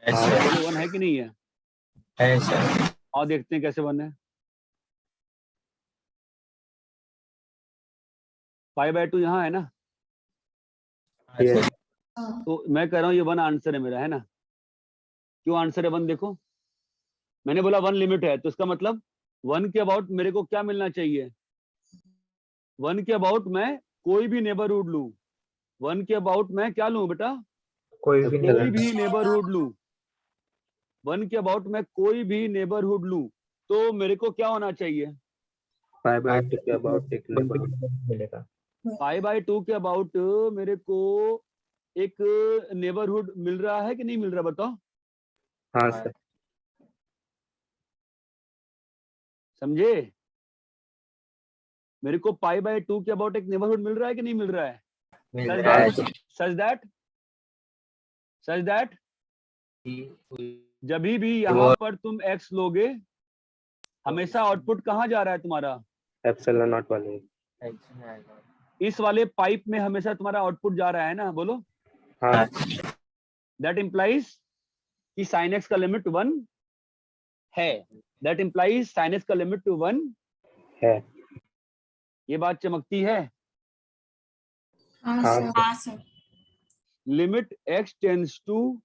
बोलो 1 है कि नहीं है?
है सर।
और देखते हैं कैसे 1 है। π/2 यहाँ है ना?
Yes.
तो मैं कह रहा हूँ ये 1 आंसर है मेरा, है ना? क्यों आंसर है 1? देखो मैंने बोला 1 लिमिट है, तो इसका मतलब 1 के अबाउट मेरे को क्या मिलना चाहिए? 1 के अबाउट मैं कोई भी नेबरहुड लूं। 1 के अबाउट मैं क्या लूं बेटा?
कोई भी
कोई भी नेबरहुड लूं। 1 के अबाउट मैं कोई भी नेबरहुड लूं, तो मेरे को क्या होना चाहिए?
π/2 के अबाउट एक
मिलेगा।
π/2 के अबाउट मेरे को एक नेबरहुड मिल रहा है कि नहीं मिल रहा, बताओ?
हाँ सर।
समझे? मेरे को π/2 के अबाउट एक नेबरहुड मिल रहा है कि नहीं मिल रहा है? सच दैट जब भी यहाँ पर तुम x लोगे, हमेशा आउटपुट कहाँ जा रहा है तुम्हारा?
एप्सिलॉन नॉट वाले।
इस वाले पाइप में हमेशा तुम्हारा आउटपुट जा रहा है ना, बोलो।
हाँ।
दैट इंप्लाइज कि sin x का लिमिट 1 है। दैट इंप्लाइज sin x का लिमिट 1
है।
ये बात चमकती है?
हाँ sir.
Limit x tends to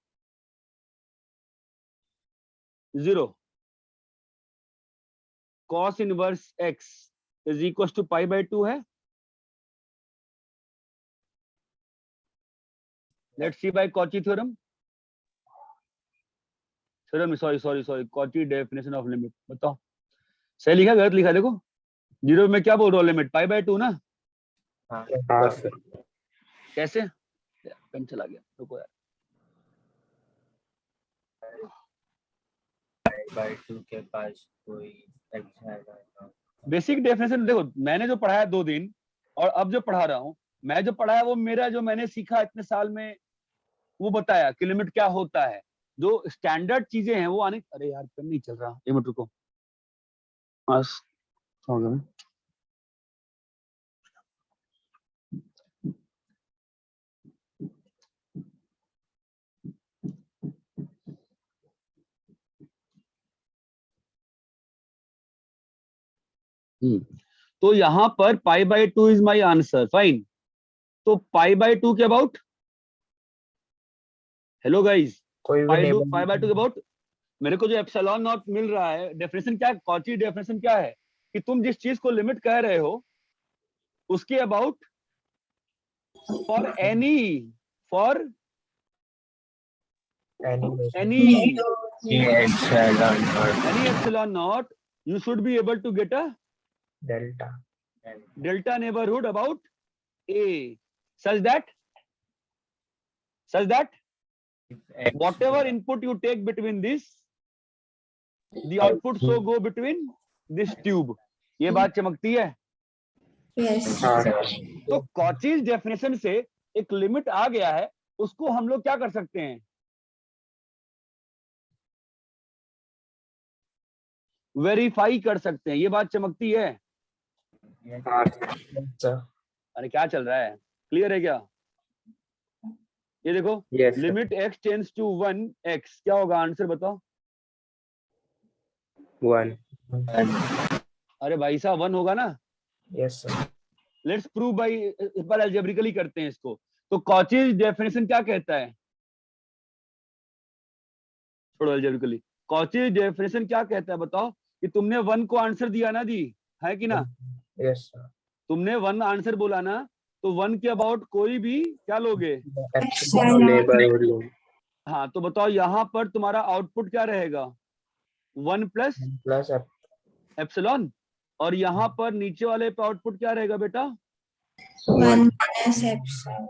0 cos inverse x is equal to π/2 है। Let's see by Cauchy theorem. Sorry Cauchy definition of limit, बताओ सही लिखा गलत लिखा? देखो 0 में क्या बोल रहा हूँ, लिमिट π/2 ना?
हाँ सर।
कैसे? पेन चला गया, रुको यार।
π/2 के पास कोई
बेसिक डेफिनेशन देखो, मैंने जो पढ़ाया 2 दिन और अब जो पढ़ा रहा हूँ, मैं जो पढ़ाया वो मेरा जो मैंने सीखा इतने साल में, वो बताया कि लिमिट क्या होता है। जो स्टैंडर्ड चीजें हैं वो आने। अरे यार पेन नहीं चल रहा, 1 मिनट रुको। बस हो गया। तो यहाँ पर π/2 इज माई आंसर, फाइन। तो π/2 के अबाउट, हेलो गाइस, π/2 के अबाउट मेरे को जो एप्सिलॉन नॉट मिल रहा है, डेफिनेशन क्या है? कॉची डेफिनेशन क्या है कि तुम जिस चीज को लिमिट कह रहे हो उसके about for any epsilon not you should be able to get a delta neighborhood about A, such that whatever input you take between this, the output so go between this tube। ये बात चमकती है? तो Cauchy's definition से एक limit आ गया है, उसको हम लोग क्या कर सकते हैं? वेरीफाई कर सकते हैं। ये बात चमकती है?
हाँ
सर
अरे क्या चल रहा है, क्लियर है क्या? ये देखो,
yes sir
limit x tends to 1 x, क्या होगा आंसर बताओ?
1
अरे भाई साहब 1 होगा ना?
Yes sir
let's prove by, इस बार अलजेब्रिकली करते हैं इसको। तो कॉचीज डेफिनेशन क्या कहता है? छोड़ो अलजेब्रिकली, कॉचीज डेफिनेशन क्या कहता है बताओ? कि तुमने 1 को आंसर दिया ना दी, है कि ना?
यस सर
तुमने 1 आंसर बोला ना, तो 1 के अबाउट कोई भी क्या लोगे?
नेबरहुड लो
हाँ, तो बताओ यहाँ पर तुम्हारा आउटपुट क्या रहेगा? 1 प्लस
प्लस
एप्सिलॉन, और यहाँ पर नीचे वाले पे आउटपुट क्या रहेगा बेटा?
1 minus epsilon.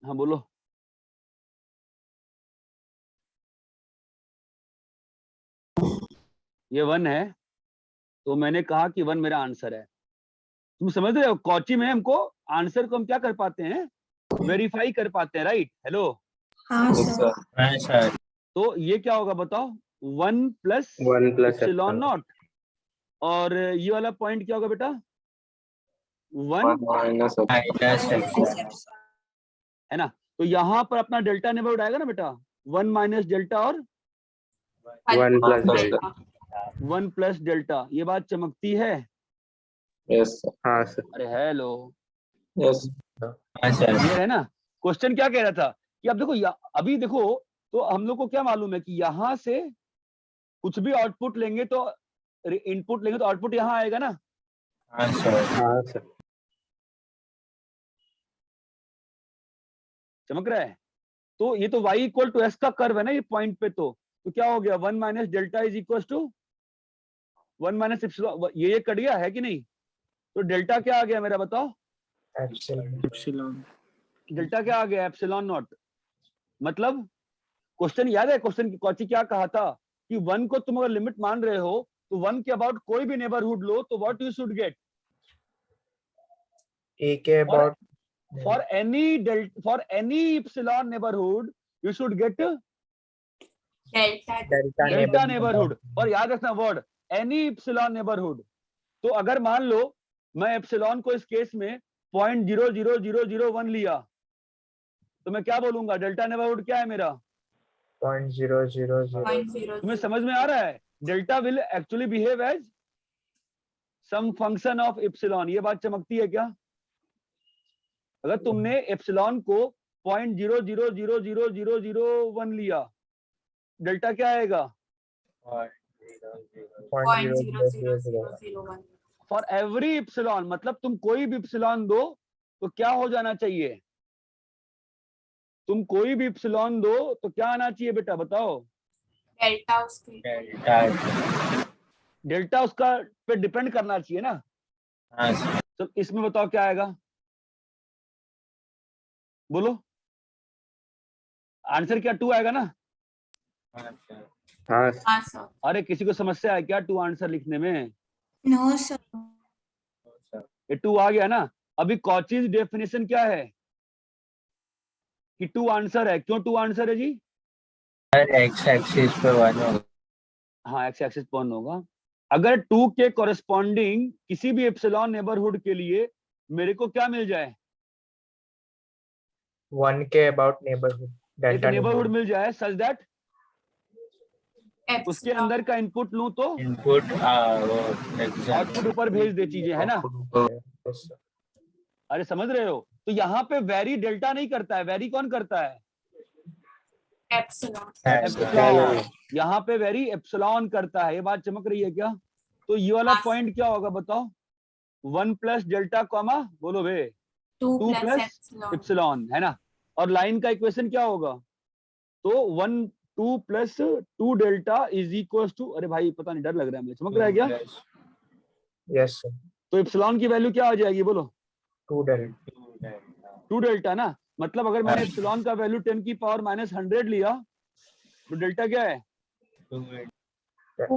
हाँ बोलो। ये 1 है, तो मैंने कहा कि 1 मेरा आंसर है। तुम समझ रहे हो? कॉची में हमको आंसर को हम क्या कर पाते हैं? वेरीफाई कर पाते हैं, राइट? हेलो,
हाँ सर.
हाँ सर।
तो ये क्या होगा बताओ? 1 प्लस
1 प्लस
एप्सिलॉन नॉट, और ये वाला पॉइंट क्या होगा बेटा? 1
माइनस
है ना? तो यहाँ पर अपना डेल्टा नेबरहुड आएगा ना बेटा? 1 माइनस डेल्टा और
1 प्लस डेल्टा
1 प्लस डेल्टा। ये बात चमकती है?
यस
हाँ सर
अरे हेलो,
यस
हाँ सर।
क्लियर है ना? क्वेश्चन क्या कह रहा था कि अब देखो अभी देखो, तो हम लोग को क्या मालूम है कि यहाँ से कुछ भी आउटपुट लेंगे तो इनपुट लेंगे तो आउटपुट यहाँ आएगा ना?
हाँ सर।
हाँ सर
चमक रहा है? तो ये तो y इक्वल टू एस का कर्व है ना ये पॉइंट पे, तो क्या हो गया? 1 minus delta is equal to 1 minus epsilon. ये कट गया है कि नहीं? तो डेल्टा क्या आ गया मेरा बताओ?
एप्सिलॉन
डेल्टा क्या आ गया? Epsilon not. मतलब क्वेश्चन याद है? क्वेश्चन की कॉची क्या कहा था कि 1 को तुम अगर लिमिट मान रहे हो तो 1 के अबाउट कोई भी नेबरहुड लो तो व्हाट यू शुड गेट?
ए के about
for any epsilon neighborhood you should get delta neighbourhood. और याद रखना वर्ड एनी एप्सिलॉन नेबरहुड। तो अगर मान लो मैं एप्सिलॉन को इस केस में 0.00001 लिया, तो मैं क्या बोलूंगा? डेल्टा नेबरहुड क्या है मेरा?
0.000
तुम्हें समझ में आ रहा है? Delta will actually behave as some function of epsilon. ये बात चमकती है क्या? अगर तुमने एप्सिलॉन को 0.0000001 लिया, डेल्टा क्या आएगा?
0.0001
फॉर एवरी एप्सिलॉन, मतलब तुम कोई भी एप्सिलॉन दो तो क्या हो जाना चाहिए? तुम कोई भी एप्सिलॉन दो तो क्या आना चाहिए बेटा बताओ? डेल्टा उसका पे डिपेंड करना चाहिए ना?
हाँ सर।
तो इसमें बताओ क्या आएगा? बोलो, आंसर क्या 2 आएगा ना?
हाँ
सर.
अरे किसी को समस्या है क्या 2 आंसर लिखने में?
No sir.
ये 2 आ गया ना? अभी कॉचीज डेफिनेशन क्या है कि 2 आंसर है? क्यों 2 आंसर है जी?
सर एक्स एक्सिस पे 1 होगा।
हाँ, एक्स एक्सिस पर 1 होगा। अगर 2 के कॉरेस्पॉन्डिंग किसी भी एप्सिलॉन नेबरहुड के लिए मेरे को क्या मिल जाए?
1 के अबाउट नेबरहुड
एक
डेल्टा
नेबरहुड मिल जाए सच दैट उसके अंदर का इनपुट लूं तो
इनपुट
आउटपुट ऊपर भेज दे चीजें, है ना? अरे समझ रहे हो? तो यहाँ पे वेरी डेल्टा नहीं करता है, वेरी कौन करता है? एप्सिलॉन। यहाँ पे वेरी एप्सिलॉन करता है। ये बात चमक रही है क्या? तो ये वाला पॉइंट क्या होगा बताओ? 1 प्लस डेल्टा कॉमा बोलो भे 2 प्लस एप्सिलॉन, है ना? और लाइन का इक्वेशन क्या होगा? तो 1 2 plus 2 delta is equal to, अरे भाई पता नहीं, डर लग रहा है मुझे, चमक रहा है क्या?
यस सर
तो एप्सिलॉन की वैल्यू क्या आ जाएगी बोलो?
2 डेल्टा
2 डेल्टा ना? मतलब अगर मैंने एप्सिलॉन का वैल्यू 10 की पावर माइनस 100 लिया तो डेल्टा क्या है?
2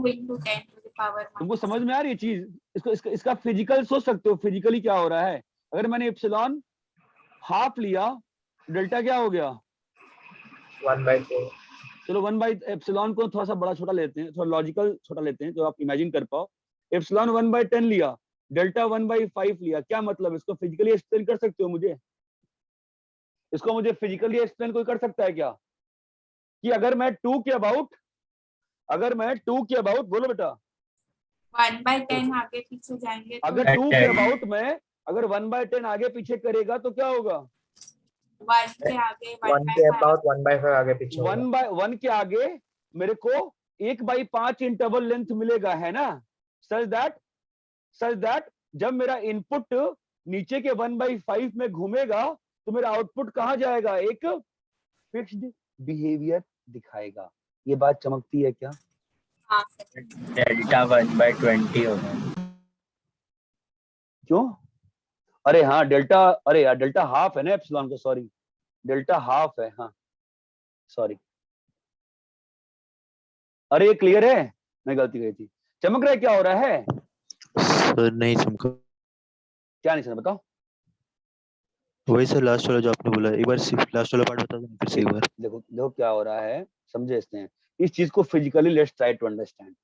into 10 to the power
तुमको समझ में आ रही है चीज? इसका फिजिकल सोच सकते हो, फिजिकली क्या हो रहा है? अगर मैंने एप्सिलॉन हाफ लिया डेल्टा क्या हो गया?
1/4।
चलो 1/एप्सिलॉन को थोड़ा सा बड़ा छोटा लेते हैं, थोड़ा लॉजिकल छोटा लेते हैं जो आप इमेजिन कर पाओ। एप्सिलॉन 1/10 लिया, डेल्टा 1/5 लिया, क्या मतलब? इसको फिजिकली एक्सप्लेन कर सकते हो मुझे? इसको मुझे फिजिकली एक्सप्लेन कोई कर सकता है क्या? कि अगर मैं 2 के अबाउट बोलो बेटा,
1/10 आगे पीछे जाएंगे तो
अगर 2 के अबाउट में अगर 1/10 आगे पीछे करेगा तो क्या होगा?
1 के आगे
1 के अबाउट 1/5 आगे पीछे होगा।
1 के आगे मेरे को 1/5 इंटरवल लेंथ मिलेगा, है ना? सच दैट जब मेरा इनपुट नीचे के 1/5 में घूमेगा तो मेरा आउटपुट कहाँ जाएगा? एक फिक्स्ड बिहेवियर दिखाएगा। ये बात चमकती है क्या?
हाँ
डेल्टा 1/20 होगा।
क्यों? अरे हाँ डेल्टा, अरे यार डेल्टा हाफ है ना एप्सिलॉन का, सॉरी डेल्टा हाफ है, हाँ सॉरी। अरे ये क्लियर है? मैं गलती गई थी। चमक रहा है? क्या हो रहा है?
सर नहीं चमका।
क्या नहीं समझ बताओ?
वही सर लास्ट वाला जो आपने बोला, एक बार सिर्फ लास्ट वाला पार्ट बता देना फिर से एक बार।
देखो क्या हो रहा है, समझे इसने? इस चीज को physically let's try to understand.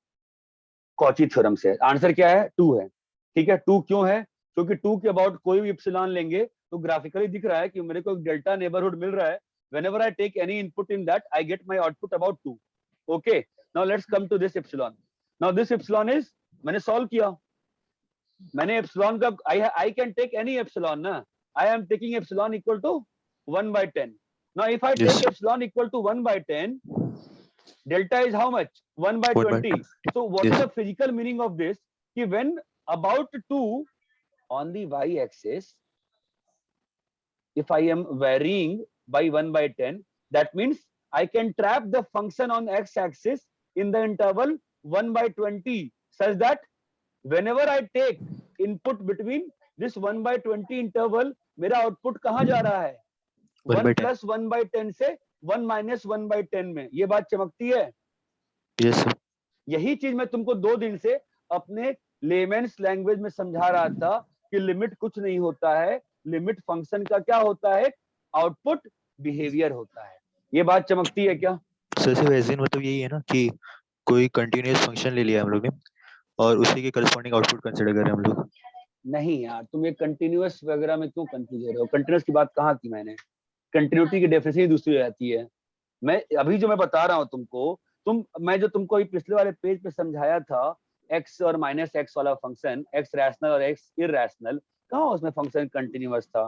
Cauchy theorem से आंसर क्या है? 2 है, ठीक है। 2 क्यों है? क्योंकि 2 के अबाउट कोई भी एप्सिलॉन लेंगे तो ग्राफिकली दिख रहा है कि मेरे को एक डेल्टा नेबरहुड मिल रहा है। whenever I take any input in that I get my output about 2. okay, now let's come to this epsilon. Now this epsilon is, मैंने सॉल्व किया, मैंने एप्सिलॉन का I can take any epsilon ना, I am taking epsilon equal to 1/10. now if I take epsilon equal to 1/10, delta is how much? 1/20. so what is the physical meaning of this? कि when about 2 on the y-axis, if I am varying by 1/10, that means I can trap the function on x-axis in the interval 1/20 such that whenever I take input between this 1/20 interval, मेरा output कहाँ जा रहा है? 1 + 1/10 से 1 - 1/10 में। ये बात चमकती है?
Yes sir.
यही चीज मैं तुमको 2 दिन से अपने लेमेन्स लैंग्वेज में समझा रहा था कि लिमिट कुछ नहीं होता है, लिमिट फंक्शन का क्या होता है? आउटपुट बिहेवियर होता है। ये बात चमकती है क्या?
सर से वैसे मतलब यही है ना कि कोई कंटीन्यूअस फंक्शन ले लिया हम लोग ने और उसी के करस्पॉन्डिंग आउटपुट कंसीडर करें हम लोग।
नहीं यार, तुम ये कंटिन्यूअस वगैरह में क्यों कंफ्यूज हो रहे हो? कंटिन्यूअस की बात कहाँ की मैंने? कंटिन्यूटी की डेफिनेशन ही दूसरी रहती है। मैं अभी जो मैं बता रहा हूँ तुमको, मैं जो तुमको अभी पिछले वाले पेज पे समझाया था, x और -x वाला फंक्शन, x रैशनल और x इरैशनल, कहाँ उसमें फंक्शन कंटिन्यूअस था?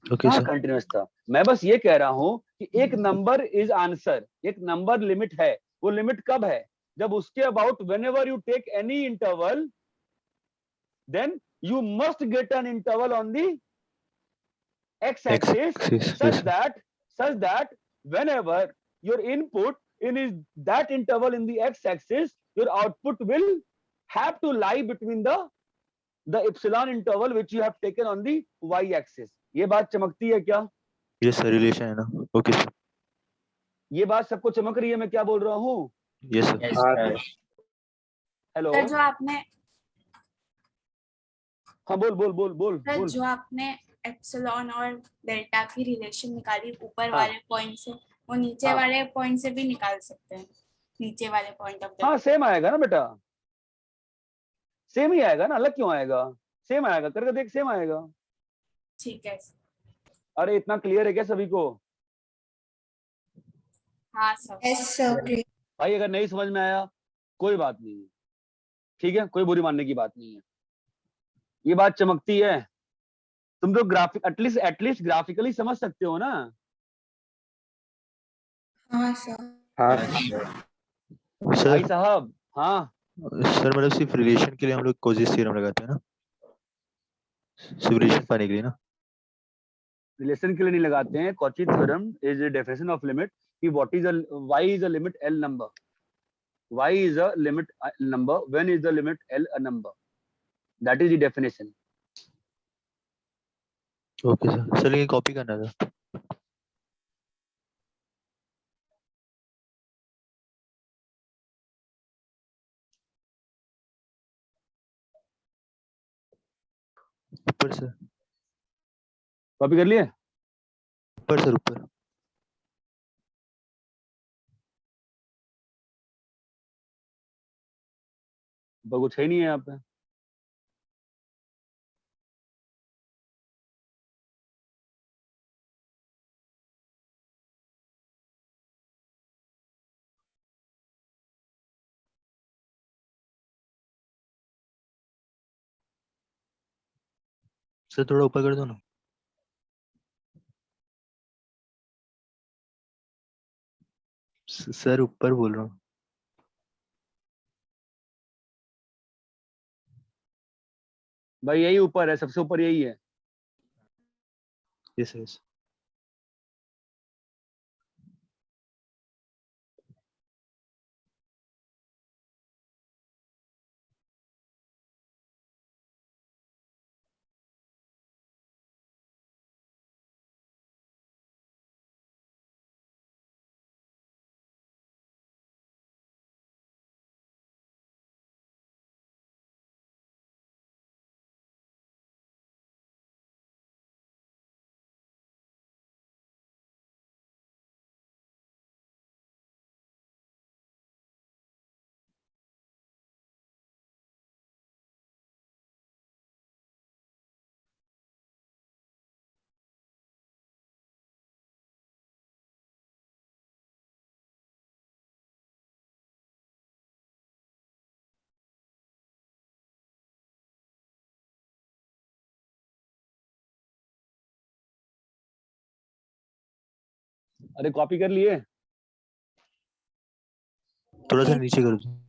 कहाँ कंटिन्यूअस था? मैं बस ये कह रहा हूँ कि एक नंबर इज आंसर, एक नंबर लिमिट है। वो लिमिट कब है? जब उसके about whenever you take any interval, then you must get an interval on the x-axis such that whenever your input in is that interval in the x-axis, your output will have to lie between the epsilon interval which you have taken on the y-axis. ये बात चमकती है क्या?
ये sir relation है ना? Okay sir.
ये बात सबको चमक रही है मैं क्या बोल रहा हूँ?
Yes sir.
हेलो,
जो आपने
हाँ बोल।
जो आपने एप्सिलॉन और डेल्टा की रिलेशन निकाली ऊपर वाले पॉइंट से, वो नीचे वाले पॉइंट से भी निकाल सकते हैं। नीचे वाले पॉइंट ऑफ
हाँ सेम आएगा ना बेटा, सेम ही आएगा ना, अलग क्यों आएगा? सेम आएगा, करके देख, सेम आएगा।
ठीक है।
अरे इतना क्लियर है क्या सभी को?
हाँ सर।
Yes sir.
भाई अगर नहीं समझ में आया कोई बात नहीं है, ठीक है, कोई बुरी मानने की बात नहीं है। ये बात चमकती है? तुम तो ग्राफिक एटलीस्ट ग्राफिकली समझ सकते हो ना?
हाँ सर।
हाँ
भाई साहब, हाँ
सर मतलब सिर्फ रिलेशन के लिए हम लोग कोजेस थ्योरम लगाते हैं ना, सिर्फ रिलेशन पाने के लिए ना?
रिलेशन के लिए नहीं लगाते हैं। Cauchy theorem is a definition of limit कि what is a y is a limit L number, y is a limit number, when is the limit L a number, that is the definition.
Okay sir. चलिए copy करना था। ऊपर sir
copy कर लिए?
ऊपर sir ऊपर।
पर कुछ है नहीं है यहाँ पे।
सर थोड़ा ऊपर कर दो ना। सर ऊपर बोल रहा हूँ।
भाई यही ऊपर है, सबसे ऊपर यही है।
Yes yes.
अरे कॉपी कर लिए?
थोड़ा सा नीचे कर दो।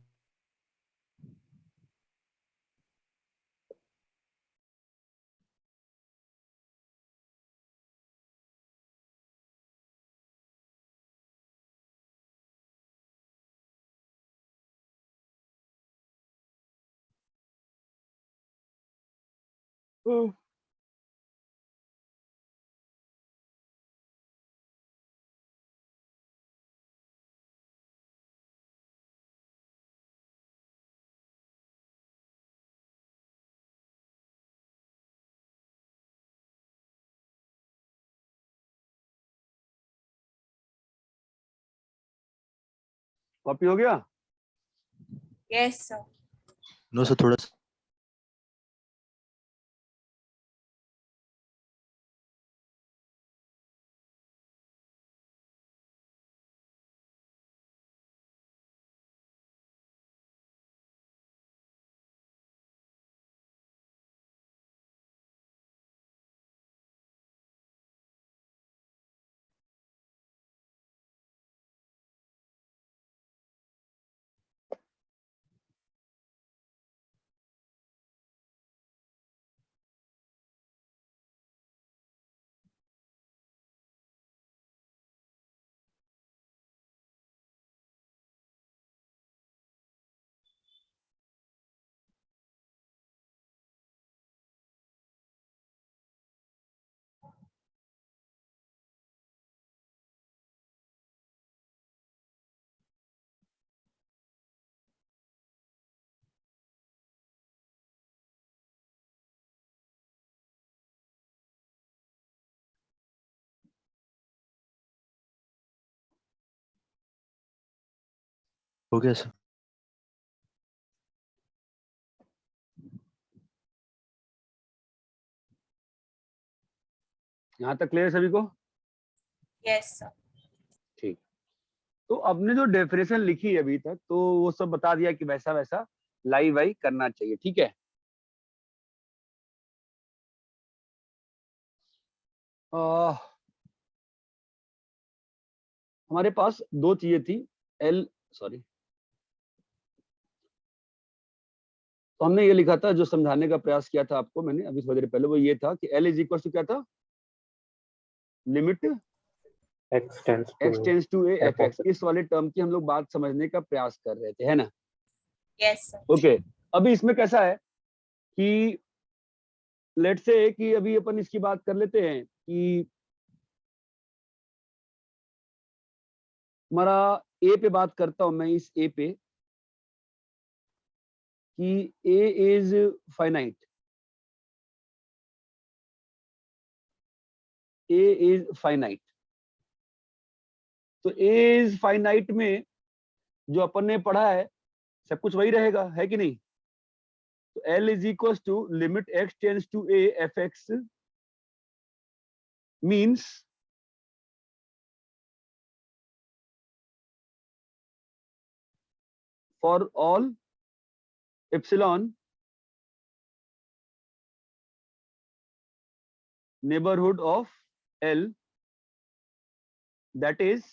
कॉपी हो गया?
Yes sir.
नो सर थोड़ा सा। हो गया सर।
यहाँ तक क्लियर सभी को?
Yes sir.
ठीक। तो आपने जो डेफिनेशन लिखी है अभी तक, तो वो सब बता दिया कि वैसा वैसा लाई वाई करना चाहिए, ठीक है। हमारे पास दो चीजें थी, एल सॉरी, तो हमने ये लिखा था, जो समझाने का प्रयास किया था आपको मैंने अभी थोड़ी देर पहले, वो ये था कि एल इज इक्वल टू क्या था, limit
x
tends to a f
f
x, इस वाले टर्म की हम लोग बात समझने का प्रयास कर रहे थे, है ना।
Yes sir.
ओके, अभी इसमें कैसा है कि लेट से कि अभी अपन इसकी बात कर लेते हैं कि हमारा ए पे बात करता हूं मैं, इस ए पे कि a is finite, a is finite, तो ए इज फाइनाइट में जो अपन ने पढ़ा है सब कुछ वही रहेगा, है कि नहीं? तो L is equal to limit x tends to a f x means for all epsilon neighborhood of L, that is,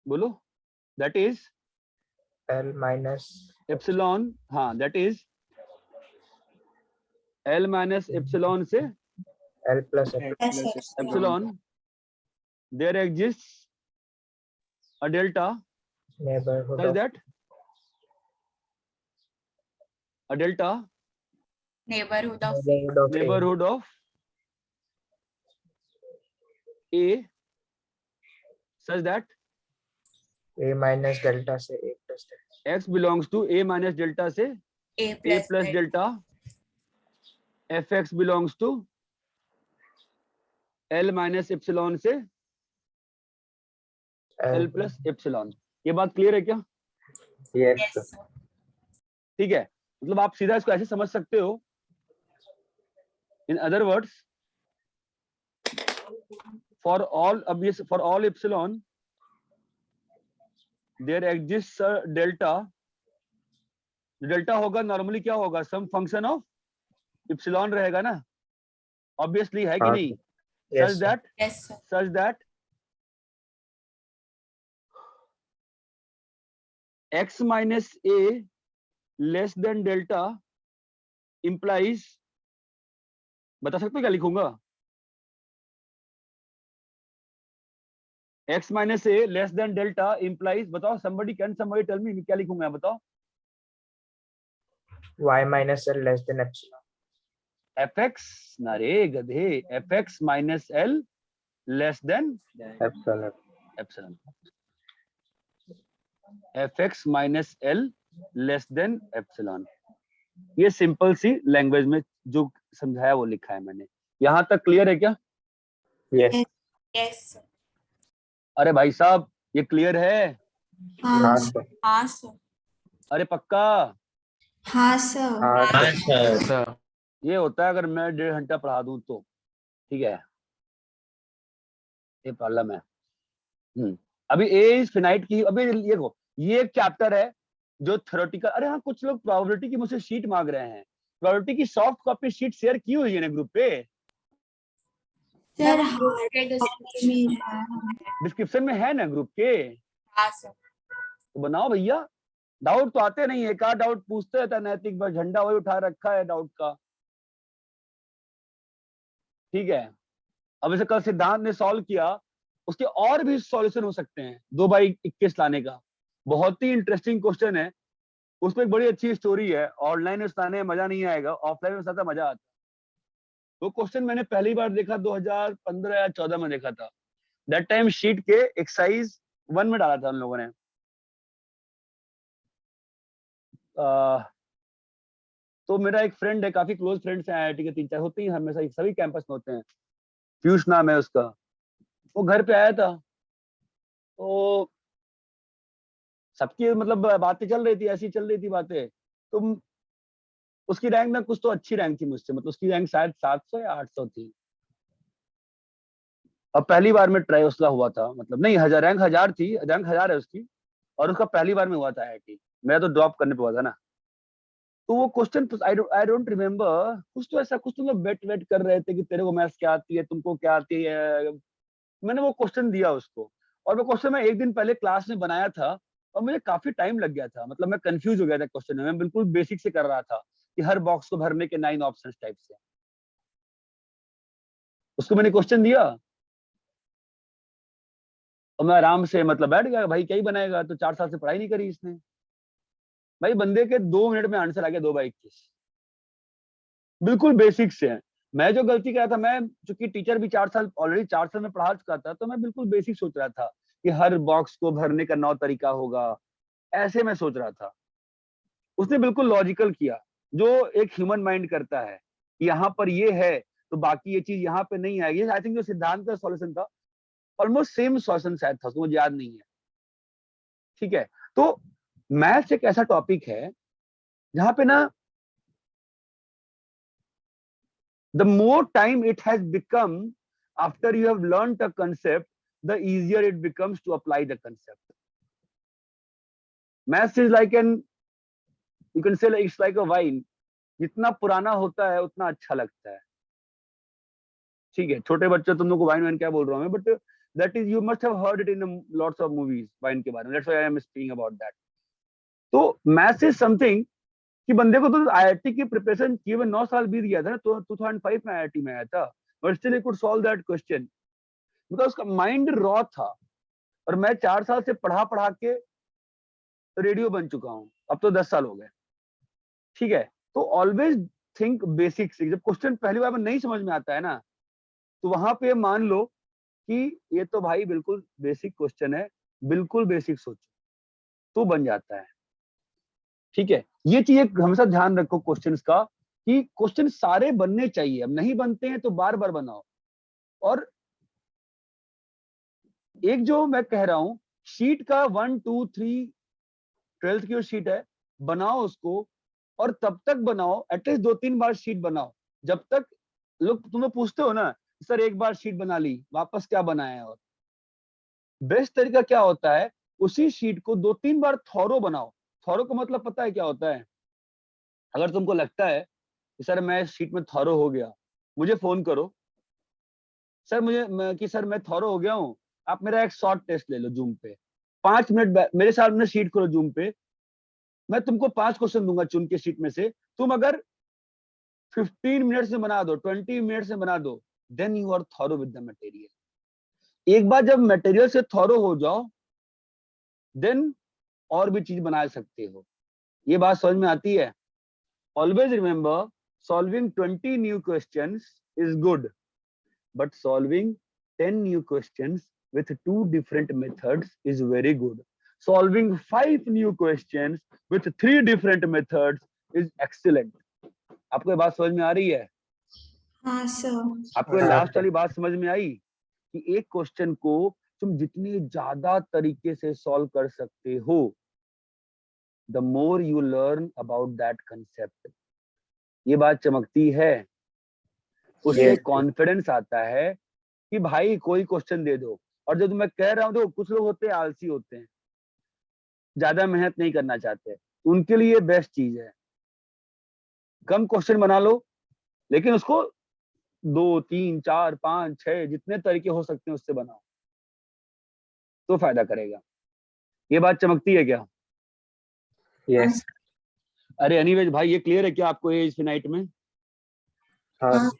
बोलो, that is
L minus
epsilon, हाँ, that is L minus epsilon से
L plus
epsilon, there exists a delta
neighborhood
such
of
that a delta
neighborhood of
neighborhood of A such that
A minus delta से A plus delta.
x belongs to A minus delta से
A
A plus delta, fx belongs to L minus epsilon से L plus epsilon. ये बात clear है क्या?
Yes.
ठीक है, मतलब आप सीधा इसको ऐसे समझ सकते हो. In other words, for all epsilon, there exists a delta. Delta होगा नॉर्मली क्या होगा? सम फंक्शन ऑफ इप्सिलॉन रहेगा ना, ऑब्वियसली, है कि नहीं? such that x minus a less than delta implies, बता सकते हो क्या लिखूंगा? x minus a less than delta implies, बताओ, somebody tell me, क्या लिखूंगा? बताओ.
Y minus L less than epsilon.
fx, ना रे गधे, fx minus L less than epsilon. fx minus L less than epsilon. ये सिंपल सी लैंग्वेज में जो समझाया वो लिखा है मैंने. यहाँ तक क्लियर है क्या?
Yes.
अरे भाई साहब, ये क्लियर है?
हाँ
सर.
अरे पक्का?
हाँ सर.
ये होता है अगर मैं 1.5 घंटा पढ़ा दूं तो, ठीक है, ये प्रॉब्लम है. अभी ए इज फिनाइट की, अभी ये एक चैप्टर है जो थ्योरेटिकल. अरे हाँ, कुछ लोग प्रोबेबिलिटी की मुझसे शीट मांग रहे हैं. प्रोबेबिलिटी की सॉफ्ट कॉपी शीट शेयर की हुई है ना ग्रुप पे?
सर
डिस्क्रिप्शन में है ना ग्रुप के?
हाँ सर.
तो बनाओ भैया. डाउट तो आते नहीं है, का डाउट पूछते रहता है नैतिक, बस झंडा वही उठा रखा है डाउट का. ठीक है, अब जैसे कल सिद्धांत ने सॉल्व किया, उसके और भी सॉल्यूशन हो सकते हैं 2/21 लाने का. बहुत ही इंटरेस्टिंग क्वेश्चन है. उसमें एक बड़ी अच्छी स्टोरी है. ऑनलाइन में सुनाने में मजा नहीं आएगा, ऑफलाइन में सुनाता मजा आता. वो क्वेश्चन मैंने पहली बार देखा 2015 या 14 में देखा था. दैट टाइम शीट के एक्सरसाइज 1 में डाला था उन लोगों ने. तो मेरा एक फ्रेंड है, काफी क्लोज फ्रेंड्स हैं IIT के, 3-4 होते ही हमेशा, सभी कैंपस में होते हैं. पीयूष नाम है उसका. वो घर पे आया था तो सबकी मतलब बातें चल रही थी, ऐसी चल रही थी बातें. तो उसकी रैंक में कुछ तो अच्छी रैंक थी मुझसे, मतलब उसकी रैंक शायद 700 या 800 थी. अब पहली बार में ट्राई उसका हुआ था, मतलब नहीं, रैंक 1000 थी, रैंक 1000 है उसकी, और उसका पहली बार में हुआ था IIT. मेरा तो ड्रॉप करने पे हुआ था ना. तो वो क्वेश्चन आई डोंट रिमेम्बर, कुछ तो ऐसा, कुछ तो लोग वेट कर रहे थे कि तेरे को मैथ्स क्या आती है, तुमको क्या आती है. मैंने वो क्वेश्चन दिया उसको, और वो क्वेश्चन मैं एक दिन पहले क्लास में बनाया था, और मुझे काफी टाइम लग गया था. मतलब मैं कंफ्यूज हो गया था क्वेश्चन में. मैं बिल्कुल बेसिक से कर रहा था कि हर बॉक्स को भरने के 9 ऑप्शंस टाइप से. उसको मैंने क्वेश्चन दिया और मैं आराम से मतलब बैठ गया. भाई क्या ही बनाएगा, तो 4 साल से पढ़ाई नहीं करी इसने. भाई बंदे के 2 मिनट में आंसर आ गया 2/21, बिल्कुल बेसिक से. मैं जो गलती कर रहा था, मैं चूंकि टीचर भी 4 साल ऑलरेडी 4 साल में पढ़ा चुका था, तो मैं बिल्कुल बेसिक सोच रहा था कि हर बॉक्स को भरने का 9 तरीका होगा, ऐसे मैं सोच रहा था. उसने बिल्कुल लॉजिकल किया, जो एक ह्यूमन माइंड करता है. यहाँ पर ये है तो बाकी ये चीज यहाँ पे नहीं आएगी. आई थिंक जो सिद्धांत का सॉल्यूशन था ऑलमोस्ट सेम सॉल्यूशन शायद था, मुझे याद नहीं है। ठीक है, तो मैथ्स एक ऐसा टॉपिक है जहां पे ना the more time it has become after you have learned a concept, the easier it becomes to apply the concept. Maths is like you can say like it's like a wine. जितना पुराना होता है उतना अच्छा लगता है। ठीक है, छोटे बच्चे तुम लोग को वाइन क्या बोल रहा हूँ मैं, but that is you must have heard it in lots of movies wine के बारे में, that's why I am speaking about that. तो maths is something कि बंदे को तो आईआईटी की प्रिपरेशन किए हुए 9 साल बीत गया था ना, तो 2005 में आईआईटी में आया था, but still he could solve that question because उसका माइंड रॉ था। और मैं 4 साल से पढ़ा पढ़ा के रेडियो बन चुका हूँ, अब तो 10 साल हो गए। ठीक है, तो ऑलवेज थिंक बेसिक्स। जब क्वेश्चन पहली बार में नहीं समझ में आता है ना, तो वहां पे मान लो कि ये तो भाई बिल्कुल बेसिक क्वेश्चन है, बिल्कुल बेसिक सोचो, तो बन जाता है। ठीक है, ये चीज हमेशा ध्यान रखो क्वेश्चंस का, कि क्वेश्चन सारे बनने चाहिए, अब नहीं बनते हैं तो बार बार बनाओ। और एक जो मैं कह रहा हूं, शीट का 1 2 3 12th की जो शीट है बनाओ उसको, और तब तक बनाओ एटलीस्ट 2-3 बार शीट बनाओ, जब तक लोग तुम्हें पूछते हो ना सर एक बार शीट बना ली वापस क्या बनाया। और बेस्ट तरीका क्या होता है, उसी शीट को 2-3 बार थॉरो बनाओ। थॉरो का मतलब पता है क्या होता है? अगर तुमको लगता है कि सर मैं शीट में थॉरो हो गया, मुझे फोन करो, सर सर मैं थॉरो हो गया हूँ, आप मेरा एक शॉर्ट टेस्ट ले लो जूम पे, 5 मिनट मेरे साथ में शीट करो जूम पे, मैं तुमको 5 क्वेश्चन दूंगा चुन के शीट में से, तुम अगर 15 मिनट से बना दो, 20 मिनट से बना दो, then you are thorough with the material. एक बार जब मटेरियल से थॉरो हो जाओ, देन और भी चीज बना सकते हो। ये बात समझ में आती है? Always remember, solving 20 new questions is good, but solving 10 new questions with 2 different methods is very good. Solving 5 new questions with 3 different methods is excellent. आपको ये बात समझ में आ रही है?
हाँ सर।
आपको ये लास्ट वाली बात समझ में आई कि एक क्वेश्चन को तुम जितने ज्यादा तरीके से सॉल्व कर सकते हो, the more you learn about that concept. ये बात चमकती है, उससे कॉन्फिडेंस आता है कि भाई कोई क्वेश्चन दे दो। और जब मैं कह रहा हूं तो कुछ लोग होते हैं आलसी होते हैं, ज्यादा मेहनत नहीं करना चाहते, उनके लिए बेस्ट चीज है कम क्वेश्चन बना लो, लेकिन उसको 2 3 4 5 6 जितने तरीके हो सकते हैं उससे बनाओ, तो फायदा करेगा। ये बात चमकती है क्या?
यस।
अरे एनीवेज भाई, ये क्लियर है क्या आपको ये इन्फिनाइट में?
हाँ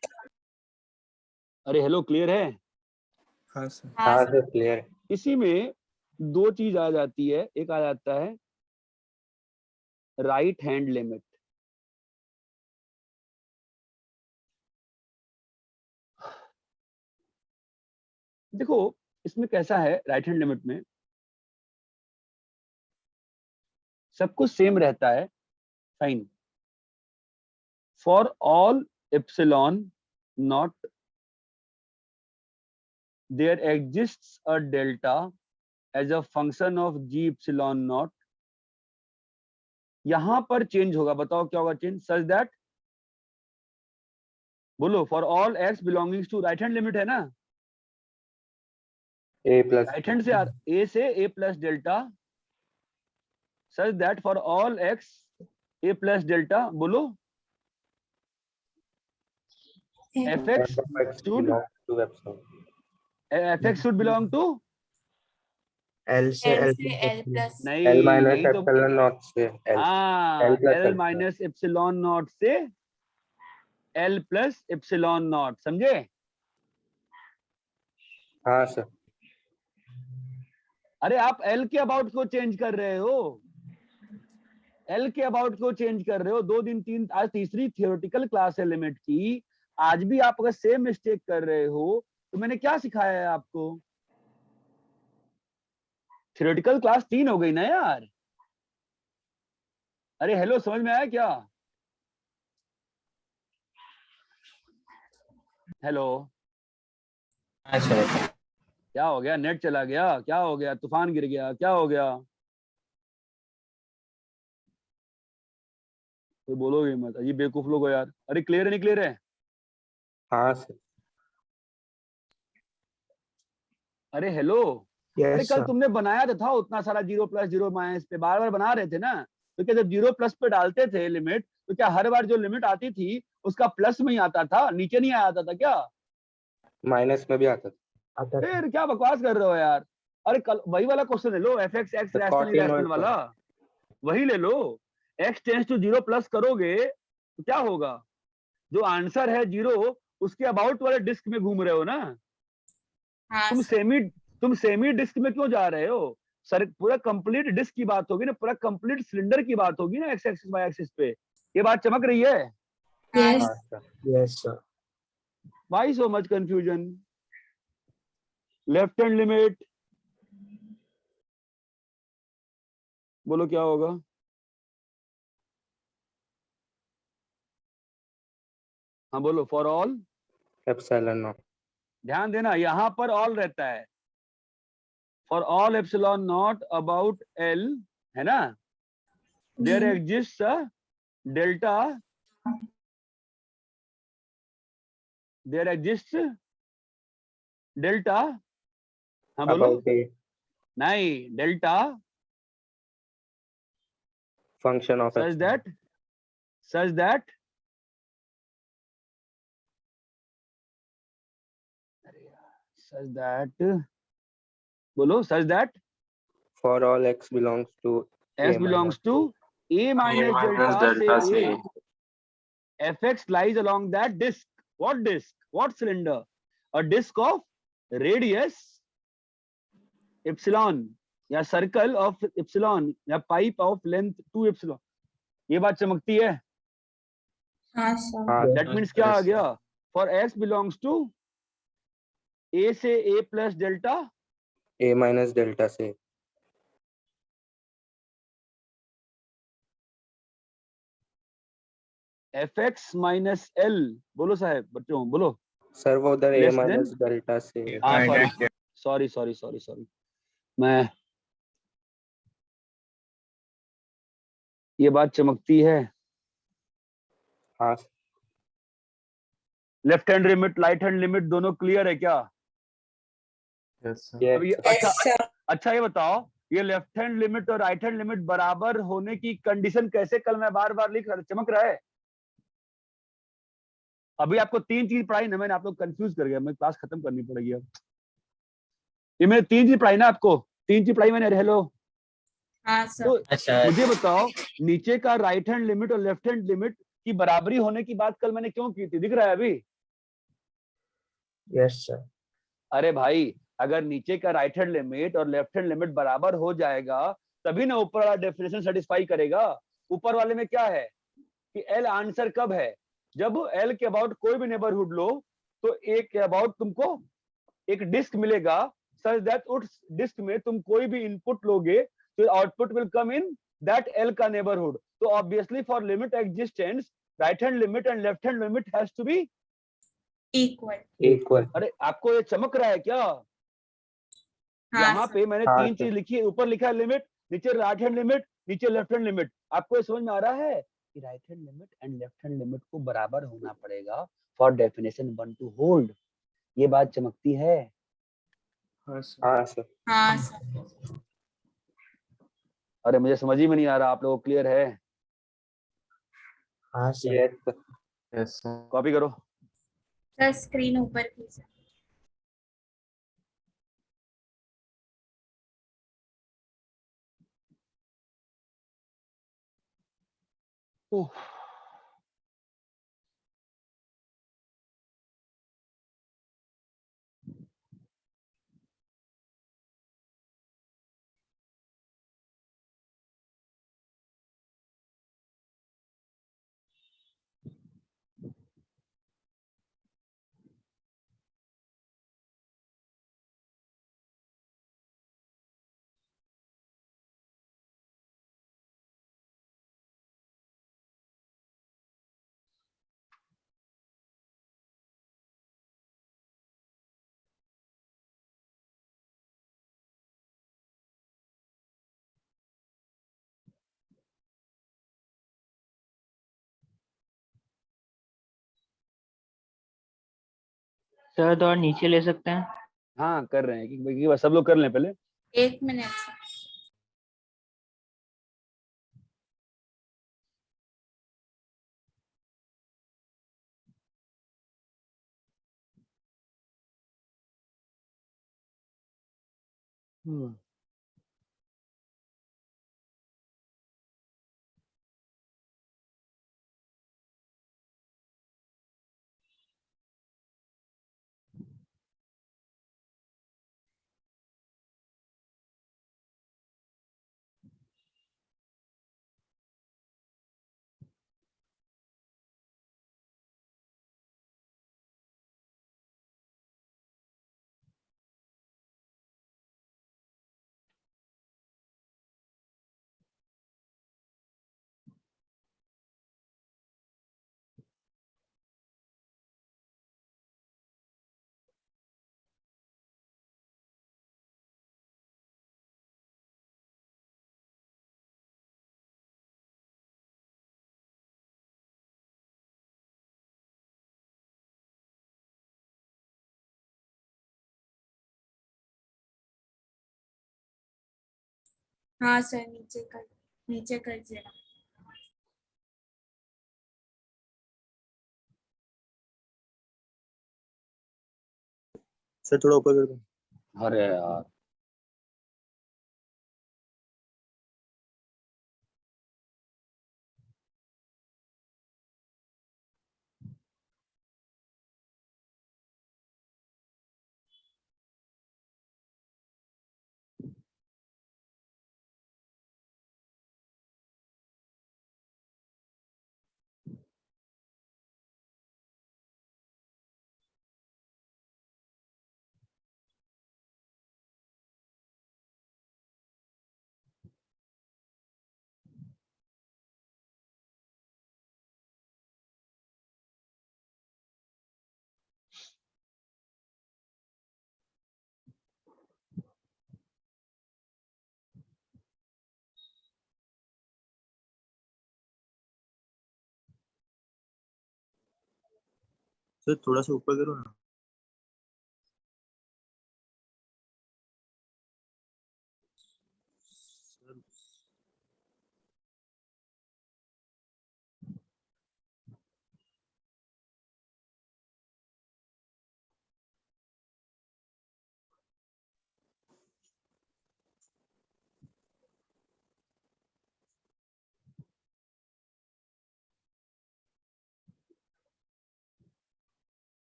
अरे हेलो, क्लियर है?
हाँ सर।
हाँ सर क्लियर।
इसी में 2 चीज आ जाती है, एक आ जाता है राइट हैंड लिमिट। देखो इसमें कैसा है, राइट हैंड लिमिट में सब कुछ सेम रहता है, fine. For all epsilon naught there exists a delta as a function of g epsilon naught. यहां पर चेंज होगा, बताओ क्या होगा चेंज? सच दैट, बोलो, for all x belongings to right hand limit है ना,
ए प्लस
राइट हैंड से ए से a plus delta, such that for all x a plus delta, बोलो, f x should belong to
l से l
plus
नहीं,
L minus
यही तो,
epsilon naught से
हाँ, एल माइनस एप्सिलॉन नॉट से एल प्लस एप्सिलॉन नॉट, समझे?
हाँ सर।
अरे आप एल के अबाउट को चेंज कर रहे हो, एल के अबाउट को चेंज कर रहे हो। 2 दिन 3, आज तीसरी थियोरेटिकल क्लास है लिमिट की, आज भी आप अगर सेम मिस्टेक कर रहे हो तो मैंने क्या सिखाया है आपको? थियोरेटिकल क्लास 3 हो गई ना यार। अरे हेलो, समझ में आया क्या? हेलो, क्या हो गया? नेट चला गया? क्या हो गया? तूफान गिर गया? क्या हो गया? तो बोलोगे मत, अजी बेवकूफ लोग हो यार। अरे क्लियर है नहीं क्लियर है?
हाँ सर।
अरे हेलो, अरे
यस
कल
सर।
तुमने बनाया तो था उतना सारा जीरो प्लस जीरो माइनस पे, बार बार बना रहे थे ना। तो क्या जब जीरो प्लस पे डालते थे लिमिट, तो क्या हर बार जो लिमिट आती थी उसका प्लस में ही आता था, नीचे नहीं आता था क्या?
माइनस में भी आता था।
आता था।
फिर क्या बकवास कर रहे हो यार? अरे कल वही वाला क्वेश्चन ले लो, एफ एक्स एक्स
तो
रैशनल इरेशनल
कॉटिनोइड
वाला, वही ले लो। X tends to zero plus करोगे तो क्या होगा? जो आंसर है जीरो, उसके अबाउट वाले डिस्क में घूम रहे हो ना।
हाँ
तुम
सर।
सेमी तुम सेमी डिस्क में क्यों जा रहे हो? सर पूरा कंप्लीट डिस्क की बात होगी ना, पूरा कंप्लीट सिलेंडर की बात होगी ना, एक्स एक्सिस वाई एक्सिस पे। ये बात चमक रही है?
Yes.
हाँ sir.
Yes sir.
Why so much confusion? Left hand limit, बोलो क्या होगा? हाँ बोलो। For all,
epsilon naught.
ध्यान देना यहाँ पर ऑल रहता है। For all epsilon naught about L, है ना, there exist delta, there exist delta, हाँ बोलो।
अबाउट ए
नहीं, delta
function of
such that such that बोलो such that
for all x belongs to
s belongs to a minus delta
delta
say
से
a, fx lies along that disk. What disk? What cylinder? A disk of radius epsilon, या circle of epsilon, या pipe of length 2 epsilon. ये बात चमकती है?
हाँ sir.
हाँ
that means क्या आ गया? For x belongs to a से a plus delta,
a minus delta से
fx माइनस l, बोलो साहब, बच्चों बोलो।
सर वो उधर a
less than,
minus delta से
हाँ सॉरी सॉरी सॉरी सॉरी, मैं, ये बात चमकती है?
हाँ
left hand limit right hand limit दोनों क्लियर है क्या?
Yes sir.
अब ये अच्छा ये बताओ, ये लेफ्ट हैंड लिमिट और राइट हैंड लिमिट बराबर होने की कंडीशन कैसे कल मैं बार बार लिख रहा, चमक रहा है? अभी आपको 3 चीज पढ़ाई ना मैंने, आप लोग कंफ्यूज कर गया, मैं क्लास खत्म करनी पड़ेगी अब। ये मैंने 3 चीज पढ़ाई ना आपको, 3 चीज पढ़ाई मैंने। हेलो,
हाँ सर।
तो
अच्छा
मुझे बताओ, नीचे का राइट हैंड लिमिट और लेफ्ट हैंड लिमिट की बराबरी होने की बात कल मैंने क्यों की थी? दिख रहा है अभी?
Yes sir.
अरे भाई, अगर नीचे का राइट हैंड लिमिट और लेफ्ट हैंड लिमिट बराबर हो जाएगा तभी ना ऊपर वाला डेफिनेशन सेटिस्फाई करेगा। ऊपर वाले में क्या है कि एल आंसर कब है? जब एल के अबाउट कोई भी नेबरहुड लो तो एक के अबाउट तुमको एक डिस्क मिलेगा, सच दैट उस डिस्क में तुम कोई भी इनपुट लोगे तो output will come in that L का नेबरहुड। तो obviously for limit existence, right hand limit and left hand limit has to be
equal.
अरे आपको ये चमक रहा है क्या? यहाँ पे मैंने 3 चीज लिखी है, ऊपर लिखा है लिमिट, नीचे राइट हैंड लिमिट, नीचे लेफ्ट हैंड लिमिट। आपको ये समझ में आ रहा है कि right hand limit and left hand limit को बराबर होना पड़ेगा फॉर डेफिनेशन 1 टू होल्ड। ये बात चमकती है?
हाँ सर।
हाँ सर।
अरे मुझे समझ ही में नहीं आ रहा, आप लोगों को क्लियर है?
हाँ सर।
Yes sir.
कॉपी करो।
सर स्क्रीन ऊपर की सर।
ओह
सर तो और नीचे ले सकते हैं।
हाँ कर रहे हैं कि बस सब लोग कर लें पहले।
1 मिनट। हाँ सर, नीचे कर जरा।
सर थोड़ा ऊपर कर दो।
अरे यार
सर थोड़ा सा ऊपर करो ना।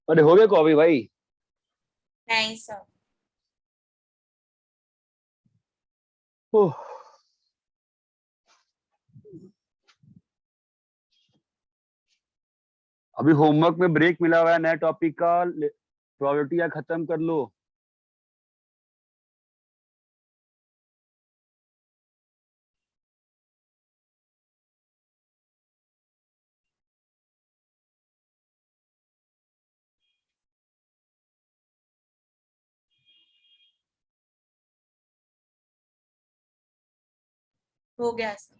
अरे हो गए कॉपी भाई?
नहीं सर।
ओह, अभी होमवर्क में ब्रेक मिला हुआ है नया टॉपिक का, प्रोबेबिलिटी या खत्म कर लो।
हो गया सर।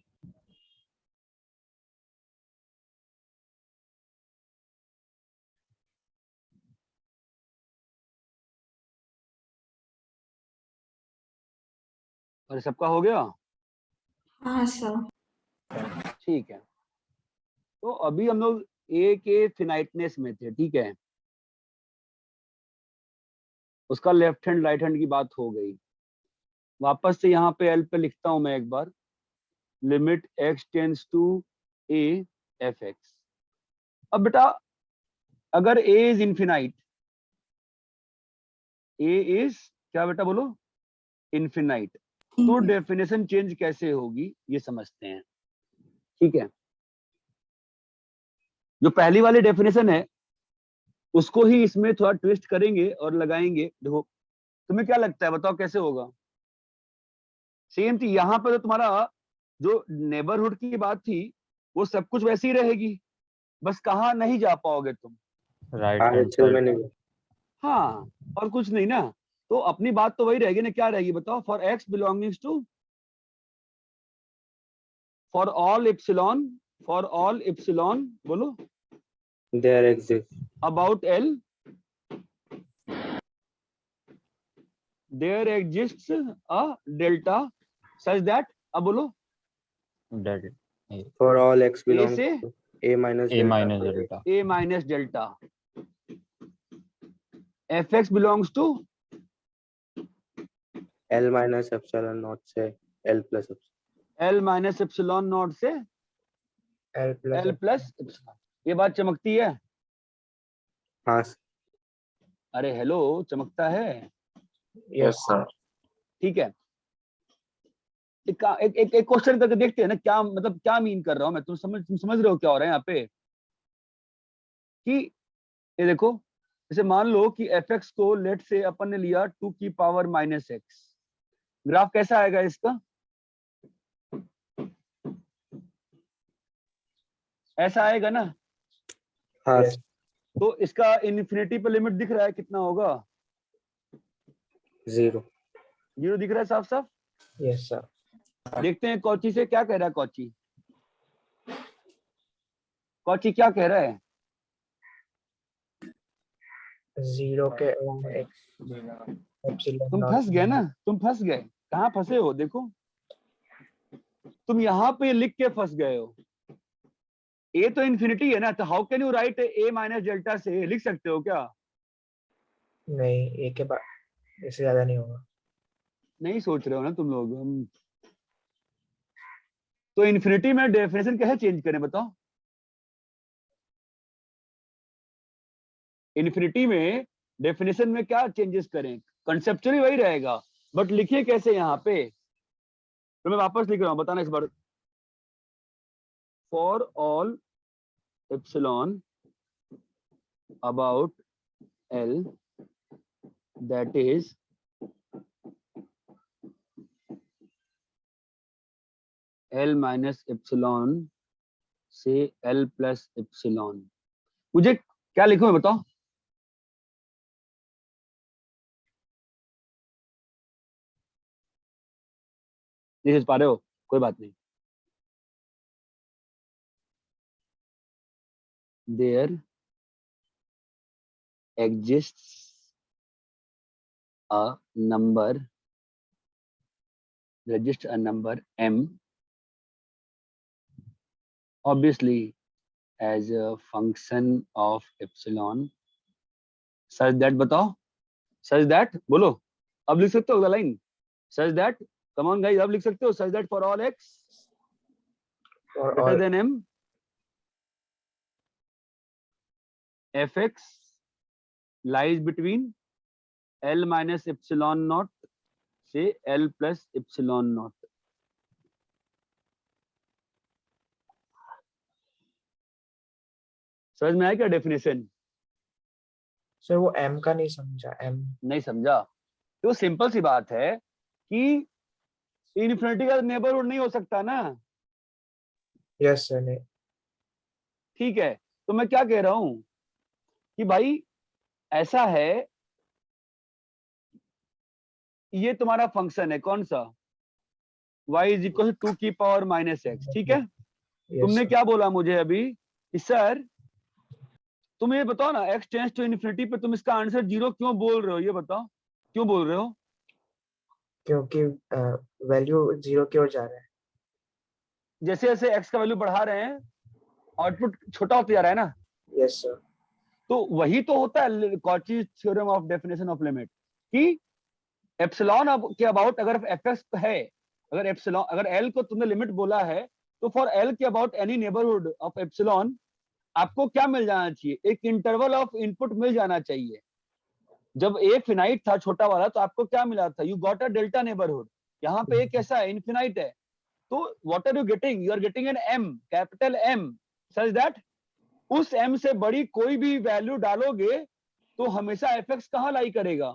अरे सबका हो गया?
हाँ सर।
ठीक है, तो अभी हम लोग ए के फिनाइटनेस में थे, ठीक है, उसका लेफ्ट हैंड राइट हैंड की बात हो गई। वापस से यहाँ पे एल पे लिखता हूं मैं एक बार, limit x tends to a f x. अब बेटा अगर a is infinite, a is क्या बेटा बोलो, इनफिनाइट, तो डेफिनेशन चेंज कैसे होगी ये समझते हैं, ठीक है। जो पहली वाली डेफिनेशन है उसको ही इसमें थोड़ा ट्विस्ट करेंगे और लगाएंगे। देखो तुम्हें क्या लगता है, बताओ कैसे होगा? सेम थी, यहाँ पर तो तुम्हारा जो नेबरहुड की बात थी वो सब कुछ वैसी ही रहेगी, बस कहाँ नहीं जा पाओगे तुम,
राइट हैंड
RHL में
साइड।
नहीं।
हाँ और कुछ नहीं ना। तो अपनी बात तो वही रहेगी ना, क्या रहेगी बताओ? For x belongings to, for all epsilon बोलो,
there exist
about l there exists a delta such that, अब बोलो,
delta
for all x
a
belongs
से
to a minus
a minus delta
a minus delta, fx belongs to
l minus epsilon naught से l plus
l minus epsilon naught से
l
l
plus
plus epsilon। ये बात चमकती है?
हाँ
अरे hello, चमकता है?
Yes sir.
ठीक है, एक क्वेश्चन करके देखते हैं ना, क्या मतलब क्या मीन कर रहा हूं मैं, तुम समझ रहे हो क्या हो रहा है यहाँ पे? कि ये देखो, जैसे मान लो कि fx को लेट से अपन ने लिया 2 की पावर -x, ग्राफ कैसा आएगा इसका? ऐसा आएगा ना?
हाँ
तो इसका इन्फिनिटी पे लिमिट दिख रहा है, कितना होगा?
0
दिख रहा है साफ साफ?
Yes sir.
देखते हैं कौची से क्या कह रहा है। कौची क्या कह रहा है?
0 के एप्सिलॉन
तुम फंस गए ना, तुम फंस गए। कहाँ फंसे हो? देखो, तुम यहाँ पे लिख के फंस गए हो। ए तो इन्फिनिटी है ना, तो how can you right A minus delta से? लिख सकते हो क्या?
नहीं, ए के बाद इससे ज्यादा नहीं होगा।
नहीं सोच रहे हो ना तुम लोग। तो इन्फिनिटी में डेफिनेशन कैसे चेंज करें बताओ? इन्फिनिटी में डेफिनेशन में क्या चेंजेस करें? कंसेप्चुअली वही रहेगा, बट लिखिए कैसे यहाँ पे? तो मैं वापस लिख रहा हूँ, बताना इस बार। For all epsilon about l that is l minus epsilon से एल प्लस एप्सिलॉन। मुझे क्या लिखूं मैं बताओ? नहीं समझ पा रहे हो? कोई बात नहीं। There exists a number m, obviously as a function of epsilon such that, बताओ such that, बोलो। अब लिख सकते हो अगला line? such that, come on guys, अब लिख सकते हो such that for all x greater than m fx lies between l minus epsilon naught से l plus epsilon naught। समझ में आया क्या डेफिनेशन?
सर वो एम का नहीं समझा। एम
नहीं समझा? तो सिंपल सी बात है कि इन्फिनिटी का नेबरहुड नहीं हो सकता ना।
Yes sir. नहीं
ठीक है, तो मैं क्या कह रहा हूं कि भाई ऐसा है, ये तुम्हारा फंक्शन है कौन सा? y इज इक्वल टू 2 की पावर -x। ठीक है, तुमने क्या बोला मुझे अभी कि सर तुम ये बताओ ना, x टेंड्स टू इन्फिनिटी पे तुम इसका आंसर 0 क्यों बोल रहे हो? ये बताओ क्यों बोल रहे हो?
क्योंकि वैल्यू 0 की ओर जा रहा है।
जैसे जैसे x का वैल्यू बढ़ा रहे हैं आउटपुट छोटा होता जा रहा है ना।
Yes sir.
तो वही तो होता है Cauchy theorem of definition of limit कि एप्सिलॉन के अबाउट अगर fx है, अगर एप्सिलॉन, अगर l को तुमने लिमिट बोला है, तो फॉर l के about any neighbourhood of epsilon आपको क्या मिल जाना चाहिए? एक इंटरवल ऑफ इनपुट मिल जाना चाहिए। जब a फिनाइट था छोटा वाला, तो आपको क्या मिला था? You got a delta neighbourhood. यहाँ पे एक कैसा है? इनफिनाइट है। तो what are you getting? You are getting an m, capital M, such that उस m से बड़ी कोई भी वैल्यू डालोगे तो हमेशा fx कहाँ लाई करेगा?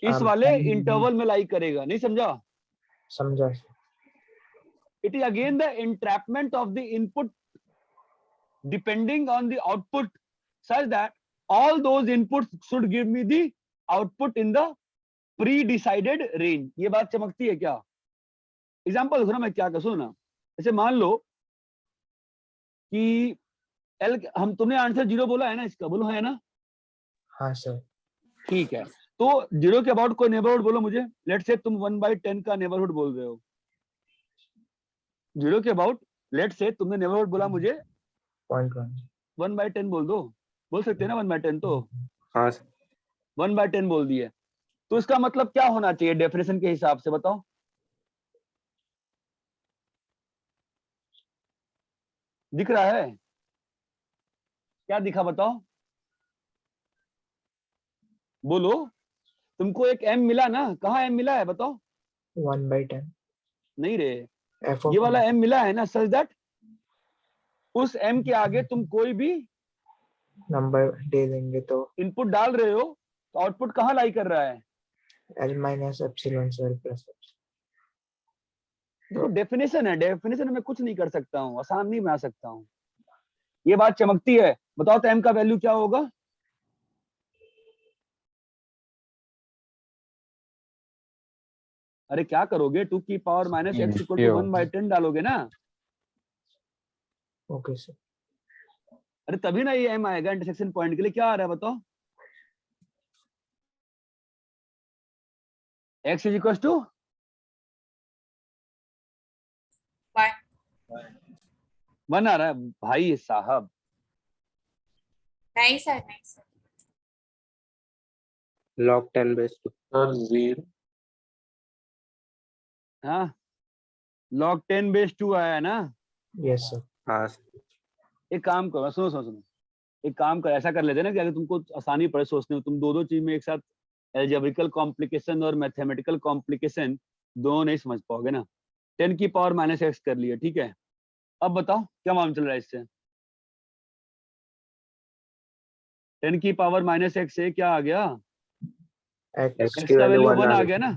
इस वाले इंटरवल में लाई करेगा। नहीं समझा?
समझा।
It is again the entrapment of the input depending on the output such that all those inputs should give me the output in the pre decided range. ये बात चमकती है क्या? एग्जाम्पल देखो ना मैं क्या कर, सुनो ना, जैसे मान लो कि एल, हम तुमने आंसर 0 बोला है ना इसका, बोलो है ना?
हाँ सर।
ठीक है, तो 0 के अबाउट कोई नेबरहुड बोलो मुझे। लेट्स से तुम 1/10 का नेबरहुड बोल रहे हो। 0 के अबाउट लेट्स से तुमने नेबरहुड बोला मुझे
0.1
1/10 बोल दो, बोल सकते हैं ना 1/10 तो?
हाँ
1/10 बोल दिए, तो इसका मतलब क्या होना चाहिए डेफिनेशन के हिसाब से, बताओ? दिख रहा है? क्या दिखा बताओ? बोलो, तुमको एक m मिला ना, कहाँ m मिला है बताओ?
1/10
नहीं रे,
f
ये वाला m मिला है ना, सच दैट उस m के आगे तुम कोई भी
नंबर दे देंगे तो
इनपुट डाल रहे हो तो आउटपुट कहाँ लाई कर रहा है?
L minus epsilon square plus
देखो डेफिनेशन है, डेफिनेशन में कुछ नहीं कर सकता हूँ, आसान नहीं बना सकता हूँ। ये बात चमकती है। बताओ तो m का वैल्यू क्या होगा? अरे क्या करोगे, 2 की power minus x equal to 1/10 डालोगे ना?
Okay sir.
अरे तभी ना ये m आएगा इंटरसेक्शन पॉइंट के लिए। क्या आ रहा है बताओ? x इज इक्वल टू 1 आ रहा है भाई साहब।
नहीं सर, नहीं सर।
log 10/2
सर 0
हाँ log 10/2 आया है ना?
Yes sir.
हाँ
एक काम करो, सुनो सुनो सुनो, एक काम कर, ऐसा कर लेते ना कि अगर तुमको आसानी पड़े सोचने में, तुम दो चीज में एक साथ एल्जेब्रिकल कॉम्प्लिकेशन और मैथमेटिकल कॉम्प्लिकेशन दोनों नहीं समझ पाओगे ना। 10 की पावर माइनस x कर लिया, ठीक है? अब बताओ क्या मालूम चल रहा है इससे? 10 की पावर माइनस x से क्या आ गया?
x
x का वैल्यू 1 आ गया ना?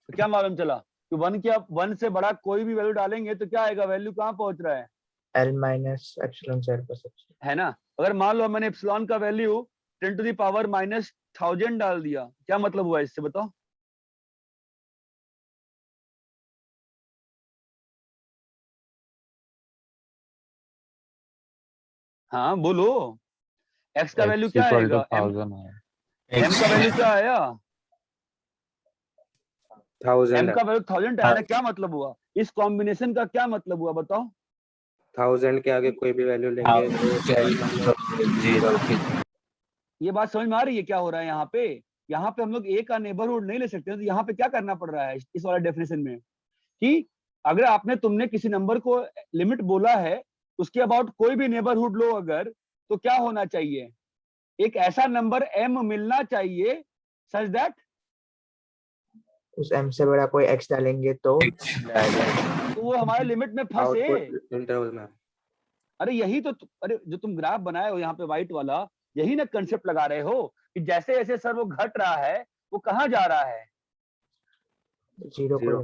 तो क्या मालूम चला कि 1 से बड़ा कोई भी वैल्यू डालेंगे तो क्या आएगा, वैल्यू कहाँ पहुंच रहा है?
L minus epsilon square plus
है ना? अगर मान लो मैंने एप्सिलॉन का value 10 to the power minus 1000 डाल दिया, क्या मतलब हुआ इससे बताओ? हाँ बोलो, x का वैल्यू क्या आएगा? m का वैल्यू क्या आया? m का वैल्यू 1000 आया ना? क्या मतलब हुआ इस कॉम्बिनेशन का, क्या मतलब हुआ बताओ?
1000 के आगे कोई भी वैल्यू लेंगे तो
ये बात समझ में आ रही है क्या हो रहा है यहाँ पे? यहाँ पे हम लोग a का नेबरहुड नहीं ले सकते, तो यहाँ पे क्या करना पड़ रहा है इस वाले डेफिनेशन में कि अगर तुमने किसी नंबर को लिमिट बोला है, उसके अबाउट कोई भी नेबरहुड लो अगर, तो क्या होना चाहिए? एक ऐसा नंबर m मिलना चाहिए सच दैट
उस m से बड़ा कोई x डालेंगे तो
वो हमारे लिमिट में फंसे।
आउटपुट इंटरवल में।
अरे यही तो अरे जो तुम ग्राफ बनाए हो यहाँ पे व्हाइट वाला, यही ना कंसेप्ट लगा रहे हो कि जैसे जैसे सर वो घट रहा है वो कहाँ जा रहा है?
0 को।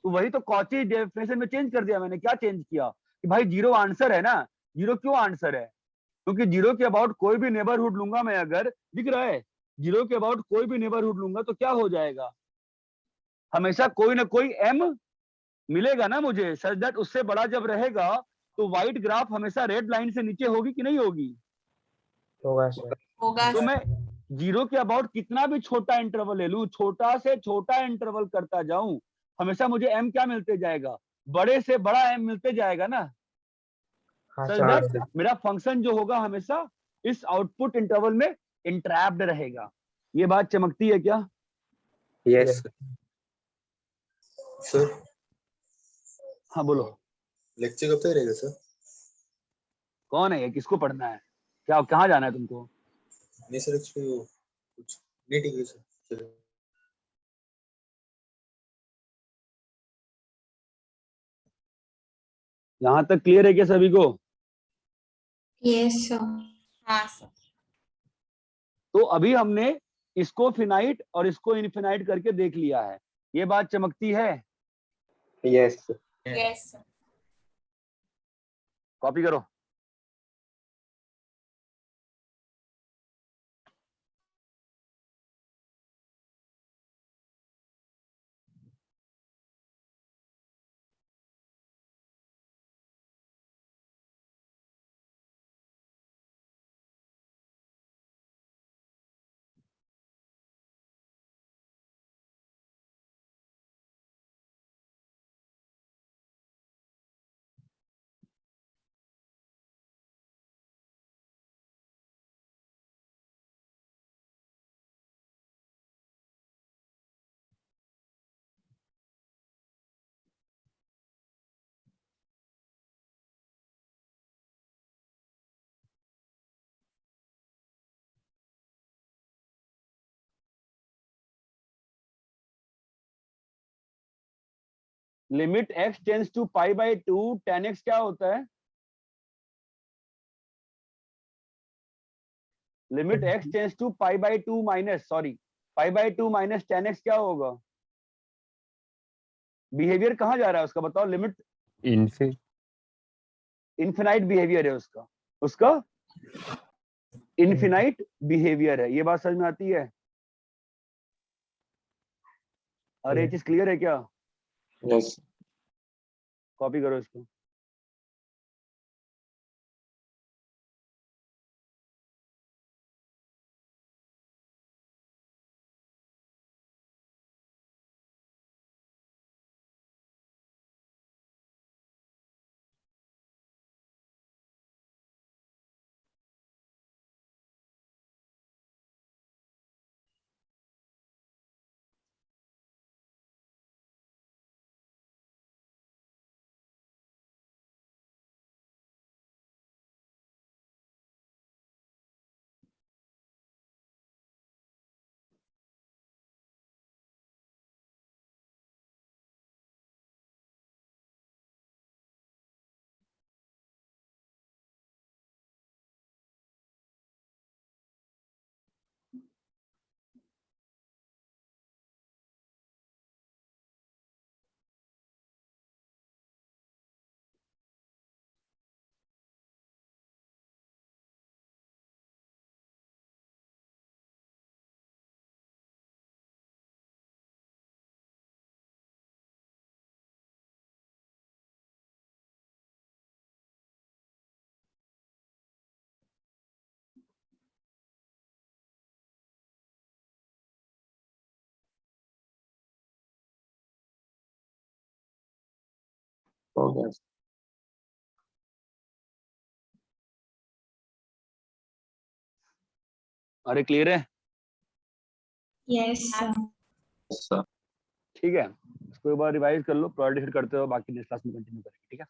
तो वही तो कॉची डेफिनेशन में चेंज कर दिया मैंने। क्या चेंज किया कि भाई 0 आंसर है ना? 0 क्यों आंसर है? क्योंकि 0 के अबाउट कोई भी नेबरहुड लूंगा मैं, अगर दिख रहा है 0 के अबाउट कोई भी नेबरहुड लूंगा तो क्या हो जाएगा? हमेशा कोई ना कोई m मिलेगा ना मुझे, सच दैट उससे बड़ा जब रहेगा तो व्हाइट ग्राफ हमेशा रेड लाइन से नीचे होगी कि नहीं होगी?
होगा सर।
होगा
तो
सर।
मैं 0 के अबाउट कितना भी छोटा इंटरवल ले लूं, छोटा से छोटा इंटरवल करता जाऊं, हमेशा मुझे m क्या मिलते जाएगा? बड़े से बड़ा m मिलते जाएगा ना?
हाँ
सच
सर।
दैट मेरा फंक्शन जो होगा हमेशा इस आउटपुट इंटरवल में इंट्रैप्ड रहेगा। ये बात चमकती है क्या?
यस
सर
हाँ बोलो।
लेक्चर कब तक रहेगा सर?
कौन है ये, किसको पढ़ना है, क्या कहाँ जाना है तुमको?
नहीं सर एक्चुअली कुछ नहीं, ठीक है सर चलो।
यहाँ तक क्लियर है क्या सभी को?
Yes sir.
हाँ सर।
तो अभी हमने इसको फिनाइट और इसको इनफिनाइट करके देख लिया है। ये बात चमकती है?
Yes
yes sir.
कॉपी करो। Limit x tends to pi by 2 tan x क्या होता है? Limit x tends to pi by 2 minus pi by 2 minus tan x क्या होगा? बिहेवियर कहाँ जा रहा है उसका बताओ? लिमिट इन्फिनाइट बिहेवियर है उसका इन्फिनाइट बिहेवियर है। ये बात समझ में आती है? अरे ये चीज क्लियर है क्या?
यस
कॉपी करो इसको।
हो गया।
अरे क्लियर है?
यस
सर
ठीक है, इसको एक बार रिवाइज कर लो, प्रायोरिटी सेट करते हो, बाकी नेक्स्ट क्लास में कंटिन्यू करेंगे। ठीक है।